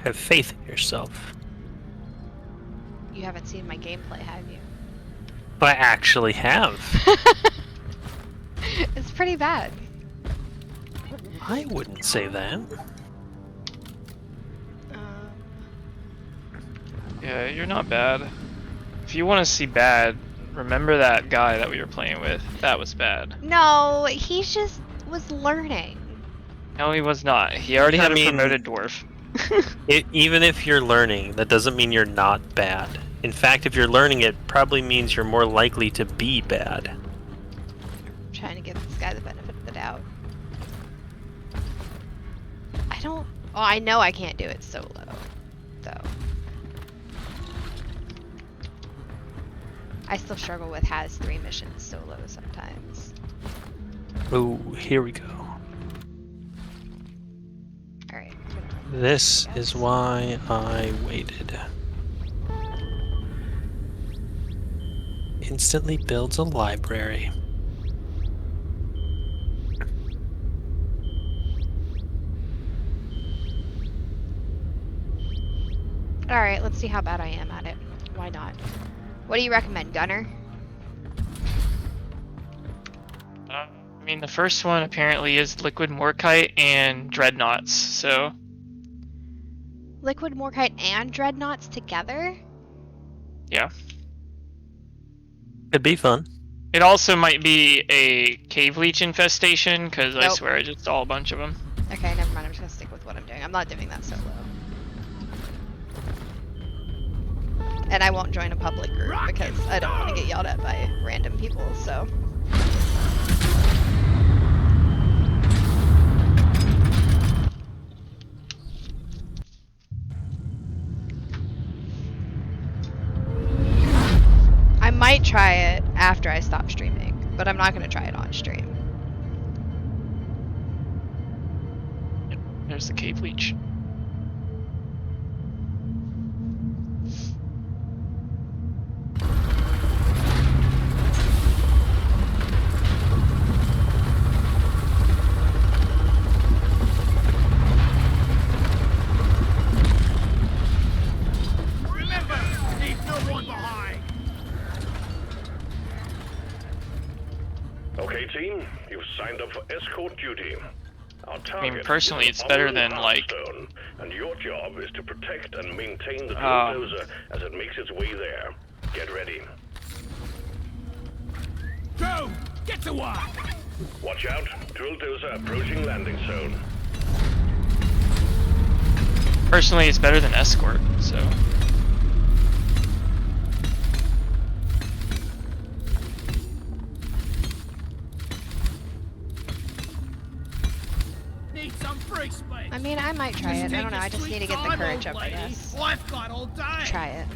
Have faith in yourself. You haven't seen my gameplay, have you? I actually have. It's pretty bad. I wouldn't say that. Yeah, you're not bad. If you want to see bad, remember that guy that we were playing with. That was bad. No, he just was learning. No, he was not. He already I had a mean- promoted dwarf. Even if you're learning, that doesn't mean you're not bad. In fact, if you're learning, it probably means you're more likely to be bad. I'm trying to give this guy the benefit of the doubt. I don't. Oh, I know I can't do it solo, though. I still struggle with has 3 missions solo sometimes. Ooh, here we go. Alright. This is why I waited. Instantly builds a library. Alright, let's see how bad I am at it. Why not? What do you recommend, Gunner? I mean, the first one apparently is Liquid Morkite and Dreadnoughts, so... Liquid Morkite and Dreadnoughts together? Yeah. Could be fun. It also might be a Cave Leech infestation, because I Nope. swear I just saw a bunch of them. Okay, never mind. I'm just gonna stick with what I'm doing. I'm not doing that solo. And I won't join a public group because I don't want to get yelled at by random people, so. I might try it after I stop streaming, but I'm not going to try it on stream. There's the Cave Leech. Remember, leave no one behind. Okay, team, you've signed up for escort duty. Our target personally, is it's better Owen than, like- Hearthstone, and your job is to protect and maintain the Oh. bulldozer as it makes its way there. Get ready. Go! Get to work! Watch out, drill dozer approaching landing zone. Personally, it's better than Escort, so... Need some free space. I mean, I might try it. I don't know. I just need to get the courage up, I guess. I've got all day. Try it.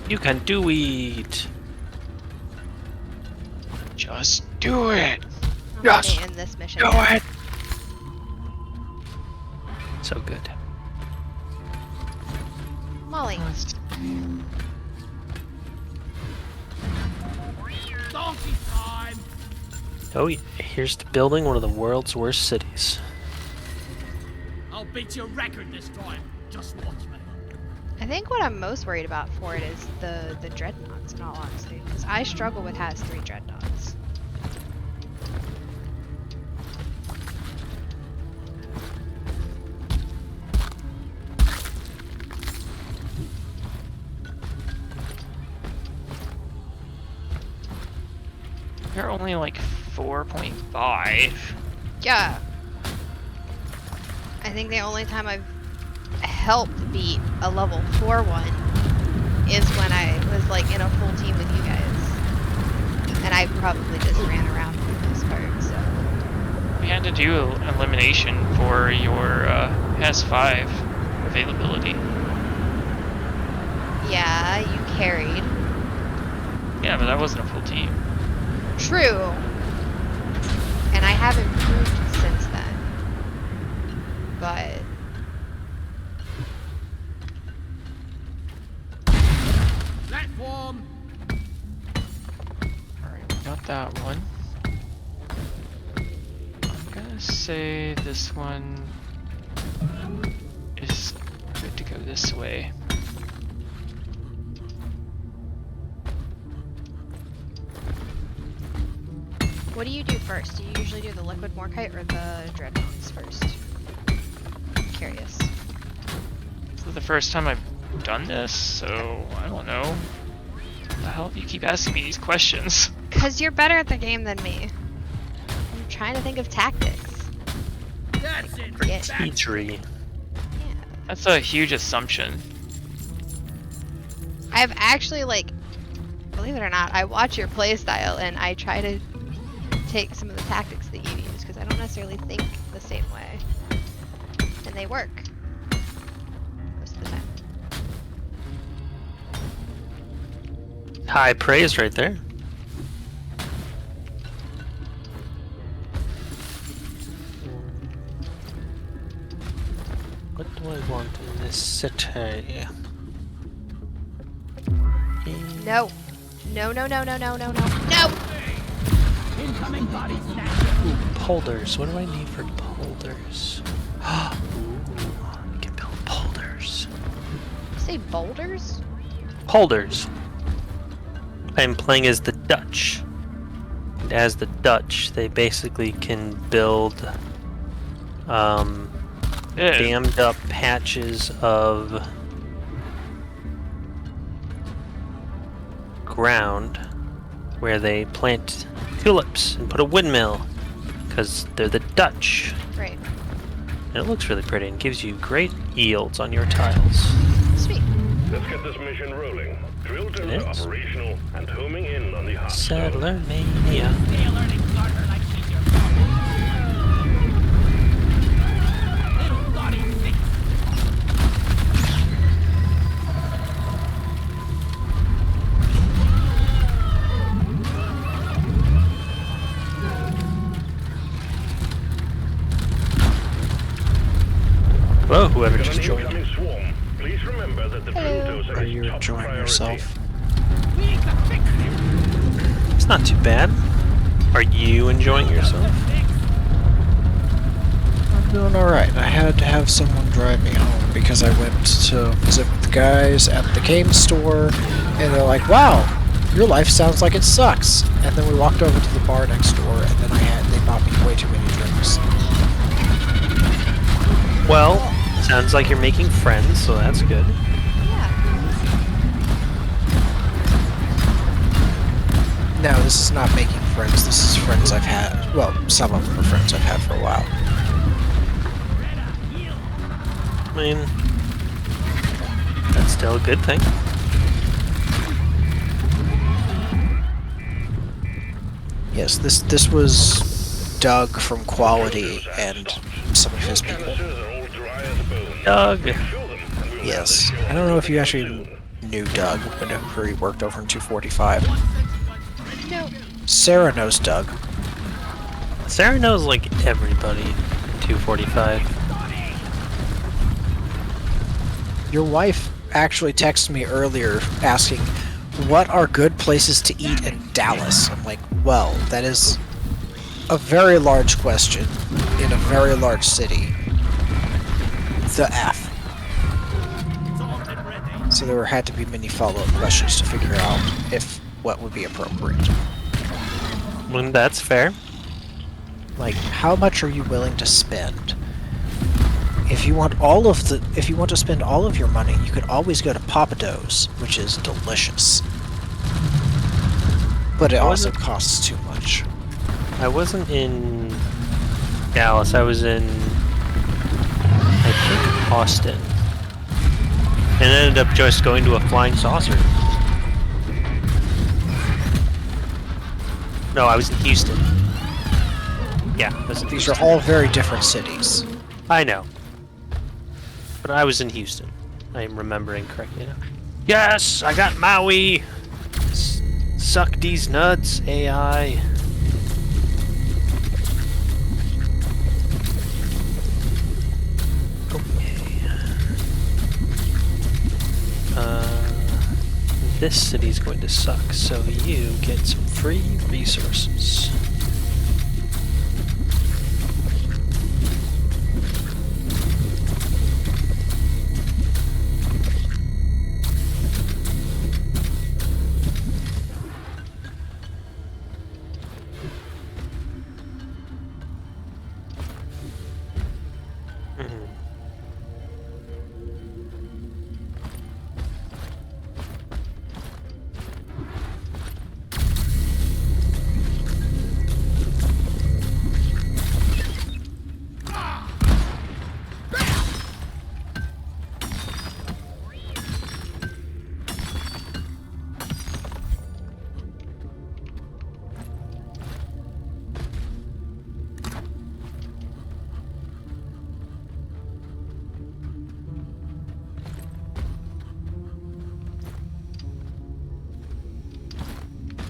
You can do it. Just do it! I'm Yes. already in this mission. Do now. it! So good. Molly. Donkey time. Oh yeah, here's to building one of the world's worst cities. I'll beat your record this time. Just watch me. I think what I'm most worried about for it is the dreadnoughts, in all honesty, because I struggle with has 3 dreadnoughts. They're only like 4.5. Yeah. I think the only time I've helped beat a level 4 one is when I was like in a full team with you guys. And I probably just ran around for the most part, so. We had to do an elimination for your S5 availability. Yeah, you carried. Yeah, but that wasn't a full team. True. And I have improved since then. But Platform. Alright, we got that one. I'm gonna say this one is good to go this way. what do you do first? Do you usually do the liquid morkite or the dreadnoughts first? I'm curious. This is the first time I've done this, so I don't know. What the hell do you keep asking me these questions? Cause you're better at the game than me. I'm trying to think of tactics. That's it. Yeah. Teachery. Yeah. That's a huge assumption. I've actually, like, believe it or not, I watch your playstyle and I try to take some of the tactics that you use because I don't necessarily think the same way. And they work. Most of the time. High praise right there. What do I want in this city? No. No, no, no, no, no, no, no. No! Incoming body snatcher. Polders. What do I need for polders? Ooh, we can build polders. You say boulders? Polders. I'm playing as the Dutch. And as the Dutch, they basically can build dammed up patches of ground where they plant tulips and put a windmill because they're the Dutch. Right. And it looks really pretty and gives you great yields on your tiles. Sweet. Let's get this mission rolling. Drill turns It are is. operational and homing in on the hot stone. Settler Mania. Stay learning starter like she's your mom. Little body sick. Hello, whoever Got just an joined. incoming swarm. Please remember that the drill dozer Are is you top enjoying priority. yourself? We need to fix him. It's not too bad. Are you enjoying yourself? I'm doing alright. I had to have someone drive me home because I went to visit with the guys at the game store, and they're like, wow, your life sounds like it sucks. And then we walked over to the bar next door, and then they bought me way too many drinks. Well, sounds like you're making friends, so that's good. Yeah. No, this is not making friends. This is friends I've had. Well, some of them are friends I've had for a while. I mean, that's still a good thing. Yes, this was Doug from Quality and some of his people. Canisters are all dry as a bone. Doug. Fill them, and we'll Yes. have this I don't know if you soon. actually knew Doug whenever he worked over in 245. No. Sarah knows Doug. Sarah knows like everybody in 245. Your wife actually texted me earlier asking, what are good places to eat in Dallas? I'm like, well, that is a very large question in a very large city. The F. So there had to be many follow-up questions to figure out if what would be appropriate. Well, that's fair. Like, how much are you willing to spend? If you want to spend all of your money, you could always go to Papados, which is delicious. But it also costs too much. I wasn't in Dallas. I was in, I think, Austin. And ended up just going to a flying saucer. No, I was in Houston. Yeah, I was in These Houston. are all very different cities. I know. But I was in Houston. I am remembering correctly now. Yes, I got Maui. Suck these nuts, AI. Okay. This city's going to suck, so you get some free resources.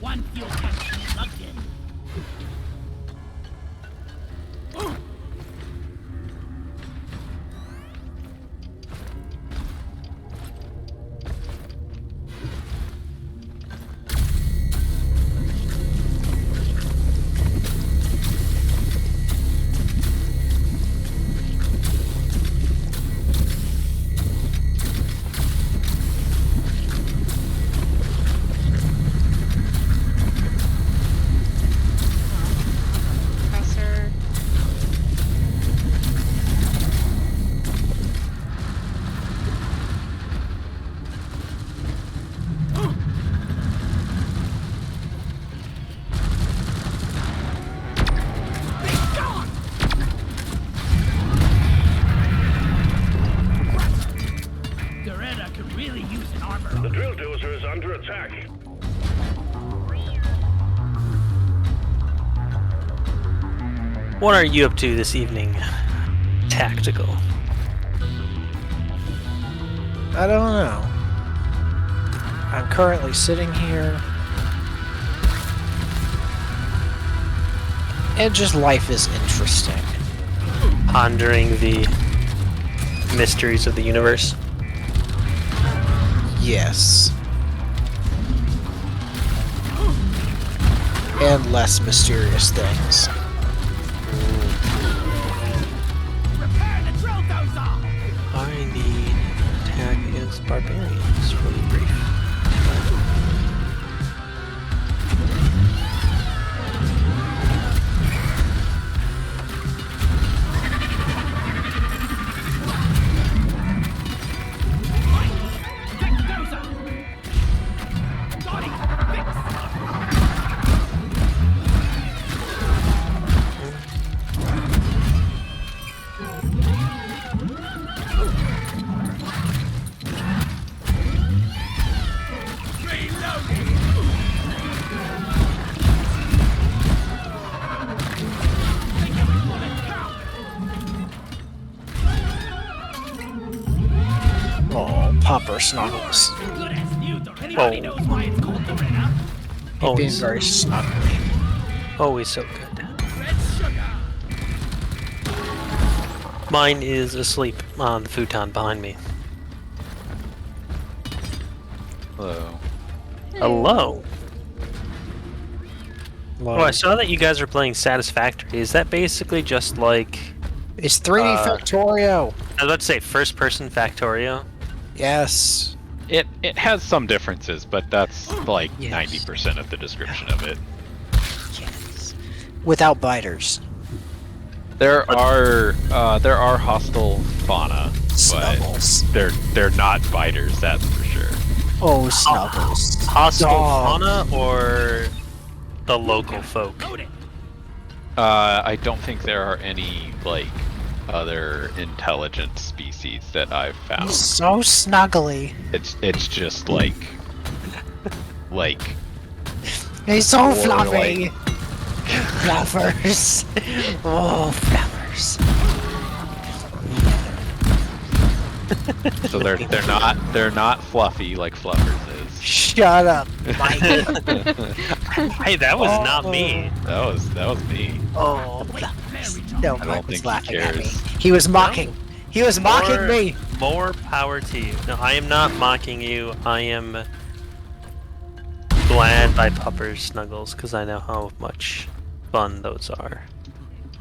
One fuel tank plugged in. Compressor. Doretta could really use an armor. The drill dozer is under attack. What are you up to this evening? Tactical. I don't know. I'm currently sitting here. And just life is interesting. Pondering the mysteries of the universe. Yes. And less mysterious things. Repair the drill dozer! I need attack against barbarians really brief. Quick dozer! Got it! Fix! Oh, Popper Snuggles. Good as new, Doretta. Anybody knows why it's called Doretta? Being Always, very snuggly. always so good. Red sugar. Mine is asleep on the futon behind me. Hello. Hello. Oh, I saw that you guys are playing Satisfactory. Is that basically just like... It's 3D Factorio! I was about to say first-person Factorio. Yes. It has some differences, but that's like Yes. 90% of the description of it. Yes. Without biters. There are hostile fauna, but Snuggles. they're not biters, that's for sure. Oh, Snuggles. Hostile Dog. fauna or the local folk? I don't think there are any like other intelligent species that I've found. He's so snuggly. It's just like He's so Or, fluffy. Fluffers. Oh, fluffers. so they're not fluffy like Fluffers is. Shut up, Mike. Hey, that was not me. That was me. Oh, fluffers. No, I Mike don't was think laughing he at me. cares. He was mocking. He was mocking me. More power to you. No, I am not mocking you. I am glad by Pupper's Snuggles because I know how much fun those are.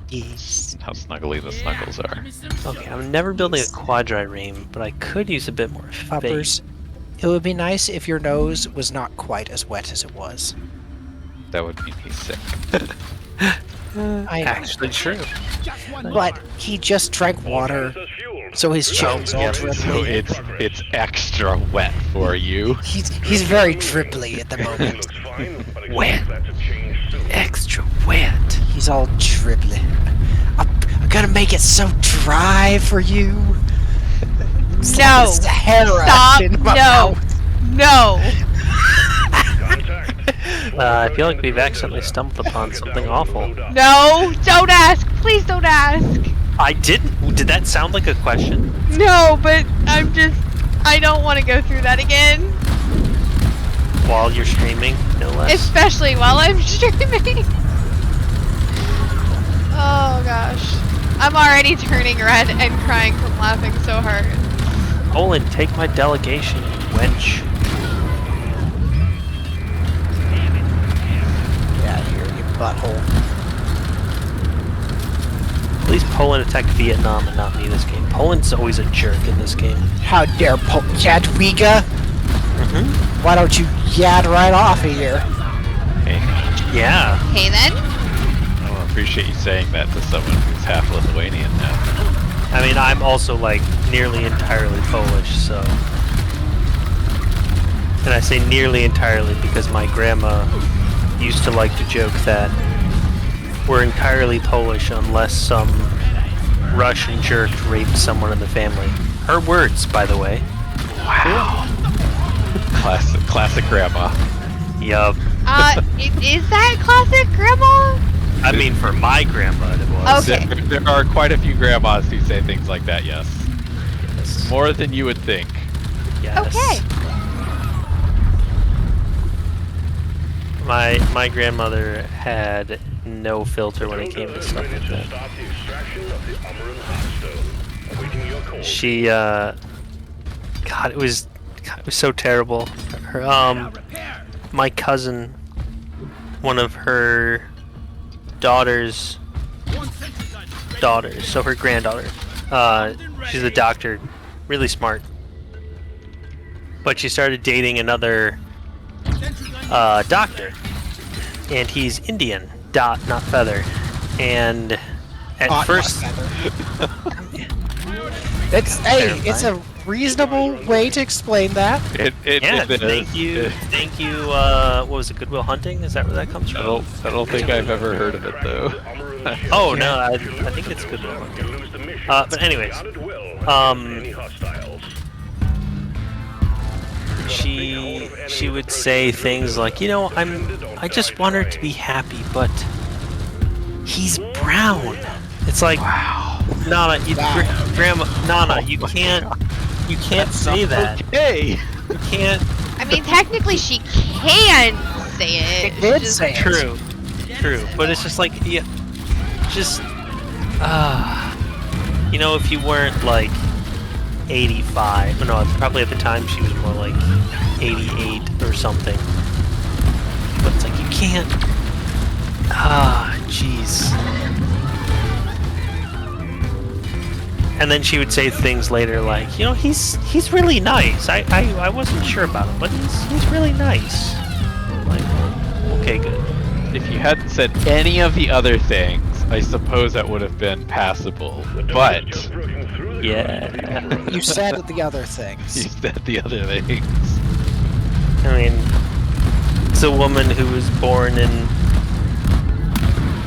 Yes. How snuggly the snuggles are. Okay, I'm never building a quadrireme, but I could use a bit more Puppers, faith. it would be nice if your nose was not quite as wet as it was. That would make me sick. I know. Actually, true. But he just drank water, so his chin's all yeah, So dripply. it's extra wet for you. He's very dripply at the moment. Looks fine, but Wet. expect that to change soon. Extra wet. He's all dribbly. I'm gonna make it so dry for you. No. Sahara Stop. in my No. mouth. No. Contact. I feel like we've accidentally stumbled upon something awful. No. Don't ask. Please don't ask. I didn't. Did that sound like a question? No, but I don't want to go through that again. While you're streaming, no less. Especially while I'm streaming. Oh gosh. I'm already turning red and crying from laughing so hard. Olin, take my delegation, wench. Get out of here, you butthole. At least Poland attacked Vietnam and not me this game. Poland's always a jerk in this game. How dare Jadwiga? Mm-hmm. Why don't you yad right off of here? Hey, Yeah. Okay then. I appreciate you saying that to someone who's half Lithuanian now. I mean, I'm also like nearly entirely Polish, so. And I say nearly entirely because my grandma used to like to joke that we're entirely Polish unless some Russian jerk raped someone in the family. Her words, by the way. Wow. Classic grandma. Yup. Is that classic grandma? I mean, for my grandma, it was. Okay. There are quite a few grandmas who say things like that, yes. Yes. More than you would think. Yes. Okay. My grandmother had no filter when it came to stuff like that. Start the extraction of the Umaran hotstone. Awaiting your call. She, God, it was so terrible. Her, my cousin, one of her daughter's daughters, so her granddaughter, she's a doctor, really smart. But she started dating another doctor, and he's Indian, dot, not feather. And at Hot, first, not feather. It's a reasonable way to explain that. It yeah, is. thank you. What was it, Goodwill Hunting? Is that where that comes I from? don't think I've ever heard of it though. Oh no, I think it's Goodwill Hunting. But anyways, she would say things like, you know, I just want her to be happy, but he's brown. It's like, wow, Nana, Grandma, Nana, you can't say that. Okay. You can't. I mean, technically she can say it. It did It's say it. True, but it's just like, yeah, just, you know, if you weren't like 85, no, probably at the time she was more like 88 or something. But it's like you can't. Jeez. And then she would say things later like, you know, he's really nice. I wasn't sure about him, but he's really nice. I'm like, okay, good. If you hadn't said any of the other things, I suppose that would have been passable. But Yeah. You said the other things. you said the other things. I mean, it's a woman who was born in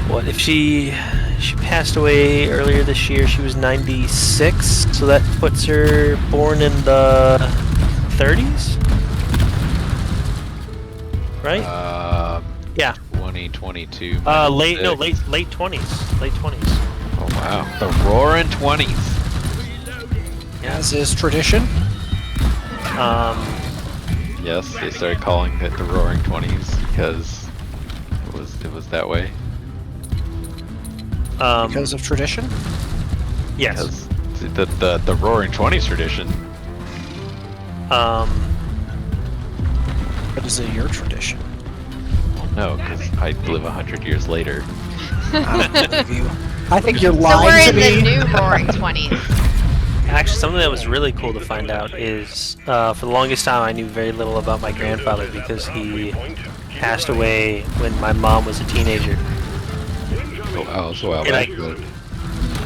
what if she passed away earlier this year. She was 96, so that puts her born in the 30s, right? Yeah. 2022. Late 20s. Late 20s. Oh wow, the Roaring 20s. As is tradition. Yes, they started calling it the Roaring 20s because it was that way. Because of tradition. Yes. Because the Roaring 20s tradition. But is it your tradition? No, because I live 100 years later. I don't believe you. I think you're So lying we're to in me. the new Roaring 20s. Actually, something that was really cool to find out is, for the longest time, I knew very little about my grandfather because he passed away when my mom was a teenager. Oh wow, so well And back.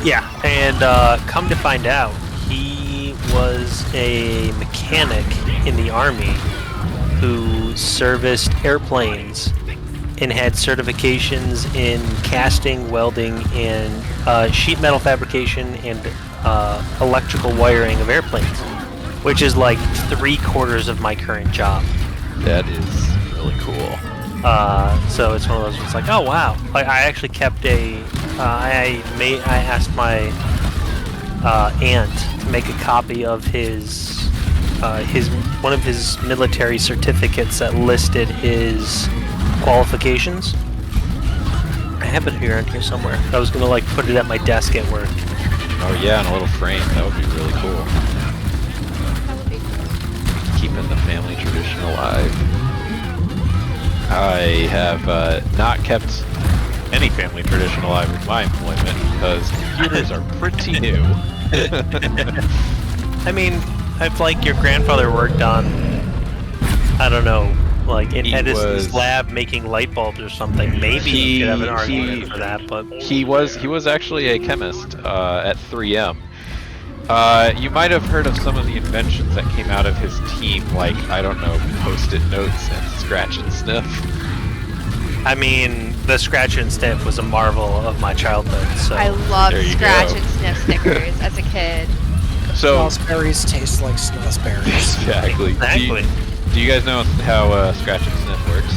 Yeah, and come to find out, he was a mechanic in the Army who serviced airplanes and had certifications in casting, welding, and sheet metal fabrication and electrical wiring of airplanes, which is like 3/4 of my current job. That is really cool. So it's one of those. It's like, oh wow! I actually kept a. I asked my aunt to make a copy of his one of his military certificates that listed his qualifications. I have it here somewhere. I was gonna like put it at my desk at work. Oh yeah, in a little frame. That would be really cool. That would be cool. Keeping the family tradition alive. I have not kept any family tradition alive with my employment because computers are pretty new. I mean, if like your grandfather worked on, I don't know, like in He Edison's was- lab making light bulbs or something, maybe you could have an argument for that, but He was actually a chemist at 3M. You might have heard of some of the inventions that came out of his team, like, I don't know, Post-it notes and scratch and sniff. I mean, the scratch and sniff was a marvel of my childhood, so I loved There you scratch go. and sniff stickers as a kid. So, Snozberries taste like snozberries. exactly. Exactly. Do you guys know how scratch and sniff works?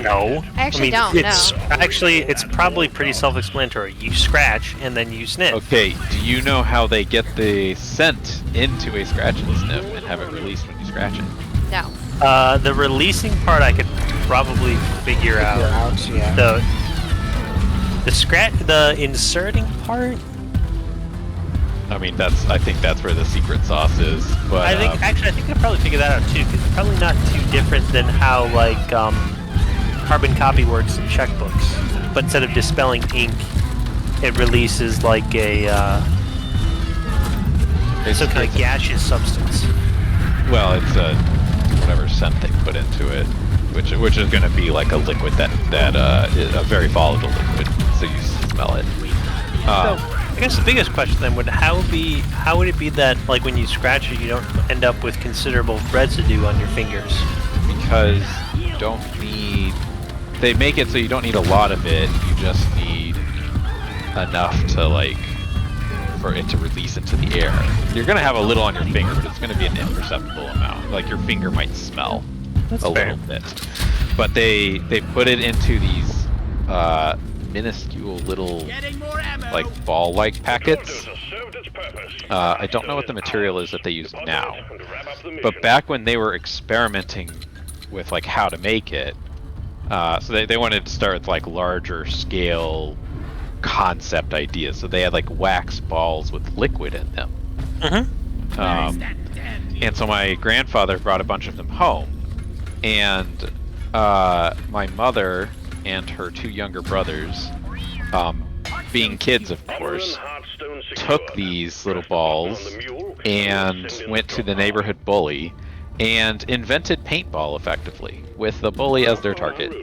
No. I actually mean, don't it's know. actually it's probably pretty self-explanatory. You scratch and then you sniff. Okay, do you know how they get the scent into a scratch and sniff and have it released when you scratch it? No. The releasing part I could probably figure out. Yeah. The inserting part. I mean, I think that's where the secret sauce is. But I think I could probably figure that out too. 'Cause it's probably not too different than how like carbon copy works in checkbooks. But instead of dispelling ink, it releases like a some kind of gaseous substance. well, it's whatever scent they put into it, which is going to be like a liquid that is a very volatile liquid, so you smell it. So I guess the biggest question then would how would it be that like when you scratch it you don't end up with considerable residue on your fingers? Because you don't need. They make it so you don't need a lot of it. You just need enough to like for it to release into the air. You're gonna have a little on your finger, but it's gonna be an imperceptible amount. Like your finger might smell That's a fair. little bit, but they put it into these minuscule little Getting more ammo. like ball-like packets. Served its purpose. I don't know what the material is that they use now, And wrap up the mission. but back when they were experimenting with like how to make it, so they wanted to start with like larger scale concept ideas. So they had like wax balls with liquid in them. And so my grandfather brought a bunch of them home, and my mother and her two younger brothers, being kids of course, took these little balls and went to the neighborhood bully and invented paintball effectively with the bully as their target.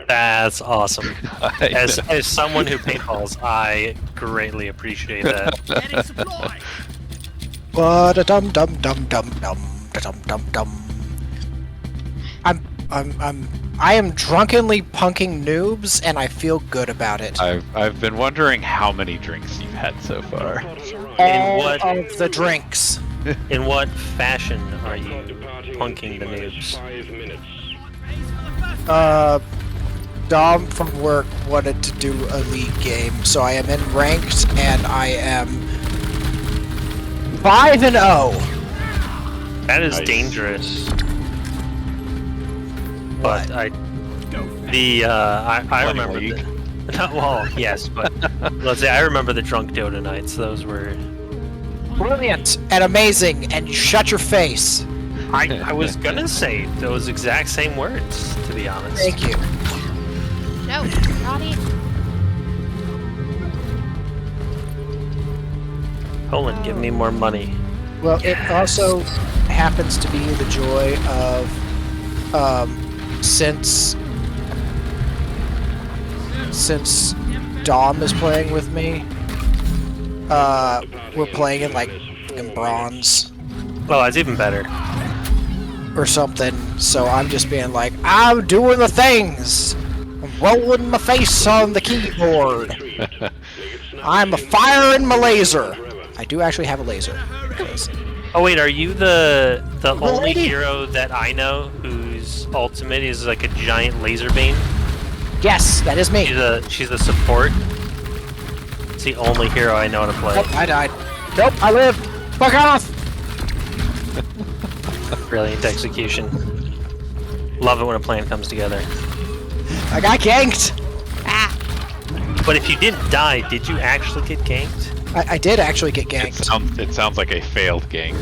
That's awesome. As someone who paintballs, I greatly appreciate that. Getting supply. But a dum dum dum dum dum dum dum dum. I am drunkenly punking noobs, and I feel good about it. I've been wondering how many drinks you've had so far. All what- of the drinks. In what fashion are you punking the noobs? Dom from work wanted to do a league game, so I am in ranked, and I am 5-0. That is Nice. dangerous. But I remember League. well, yes, but let's say I remember the drunk Dota nights. Those were Brilliant and amazing, and shut your face. I was gonna say those exact same words, to be honest. Thank you. No, not it. Poland, give me more money. Well, it also happens to be the joy of, since Dom is playing with me, we're playing in bronze Oh, that's even better. or something. So I'm just being like, I'm doing the things. I'm rolling my face on the keyboard. I'm firing my laser. I do actually have a laser. Oh wait, are you the only lady- hero that I know whose ultimate is like a giant laser beam? Yes, that is me. She's the support. It's the only hero I know how to play. Nope, I died. Nope, I lived. Fuck off. Brilliant execution. Love it when a plan comes together. I got ganked. But if you didn't die, did you actually get ganked? I did actually get ganked. It sounds like a failed gank.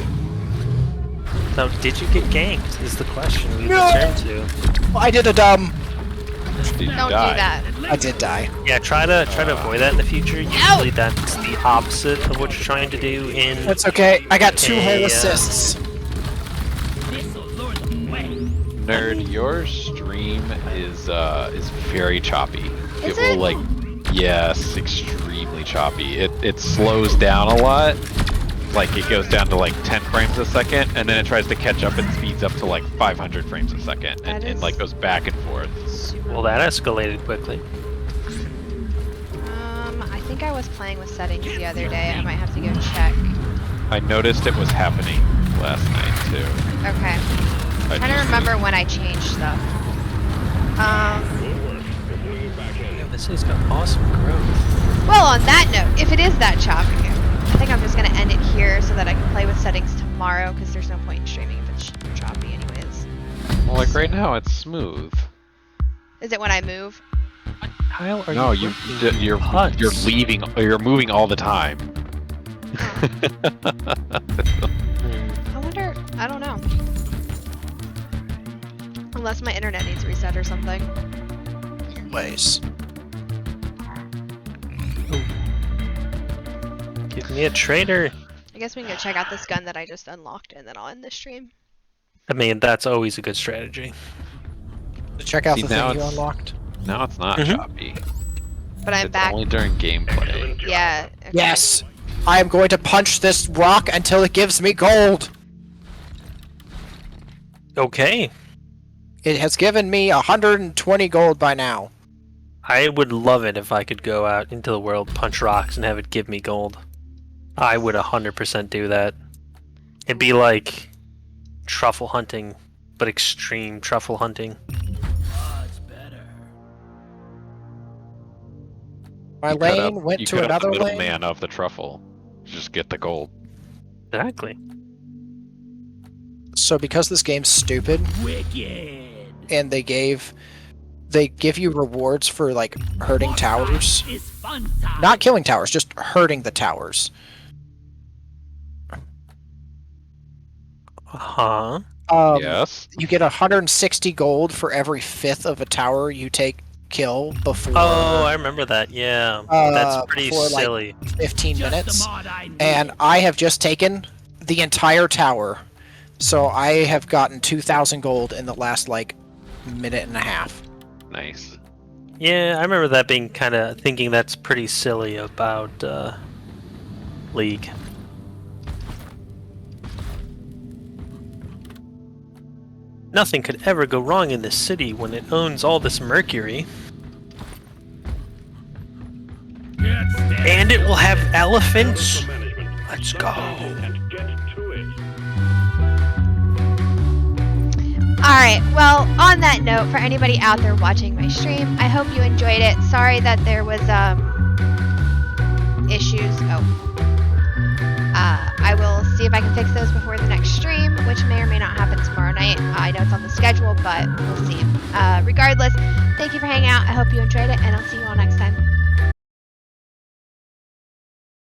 No, did you get ganked? Is the question we No! return to. I did a dumb. Did you Don't die? do that. I did die. Yeah, try to avoid that in the future. Usually that's the opposite of what you're trying to do in. That's okay. I got 2 Hey, whole assists. This'll lure them away. Nerd, your stream is very choppy. Is will it? like yes, extremely choppy. It slows down a lot. Like it goes down to like 10 frames a second, and then it tries to catch up and speeds up to like 500 frames a second, That and is like goes back and forth. Well, that escalated quickly. I think I was playing with settings the other day. I might have to go check. I noticed it was happening last night too. Okay. I'm trying to remember when I changed stuff. This has got awesome growth. Well, on that note, if it is that choppy, I think I'm just gonna end it here so that I can play with settings tomorrow, because there's no point in streaming if it's choppy anyways. Well, like right now it's smooth. Is it when I move? Kyle, are No, you you're Huts. you're moving all the time. I wonder, I don't know. Unless my internet needs reset or something. Ways. Give me a traitor. I guess we can go check out this gun that I just unlocked and then I'll end the stream. I mean, that's always a good strategy. Check out See, the now thing you it's- unlocked. Now it's not Mhm. choppy. But I'm It's back. only during gameplay. Yeah. Okay. Yes. I am going to punch this rock until it gives me gold. Okay. It has given me 120 gold by now. I would love it if I could go out into the world, punch rocks, and have it give me gold. I would 100% do that. It'd be like truffle hunting, but extreme truffle hunting. Much better. My You cut lane up- went you to cut up another the lane. middleman of the truffle. Just get the gold. Exactly. So because this game's stupid, Wicked. and they give you rewards for like hurting towers. It's fun time. Not killing towers, just hurting the towers. Huh? Yes. You get 160 gold for every 5th of a tower you take kill before. Oh, I remember that. Yeah, that's pretty for, like, silly. 15 Just minutes, the mod I need. and I have just taken the entire tower. So I have gotten 2,000 gold in the last like minute and a half. Nice. Yeah, I remember that being kind of thinking that's pretty silly about League. Nothing could ever go wrong in this city when it owns all this mercury. And it will have elephants. Let's go. And get to it. Alright, well, on that note, for anybody out there watching my stream, I hope you enjoyed it. Sorry that there was, issues. I will see if I can fix those before the next stream, which may or may not happen tomorrow night. I know it's on the schedule, but we'll see. Regardless, thank you for hanging out. I hope you enjoyed it, and I'll see you all next time.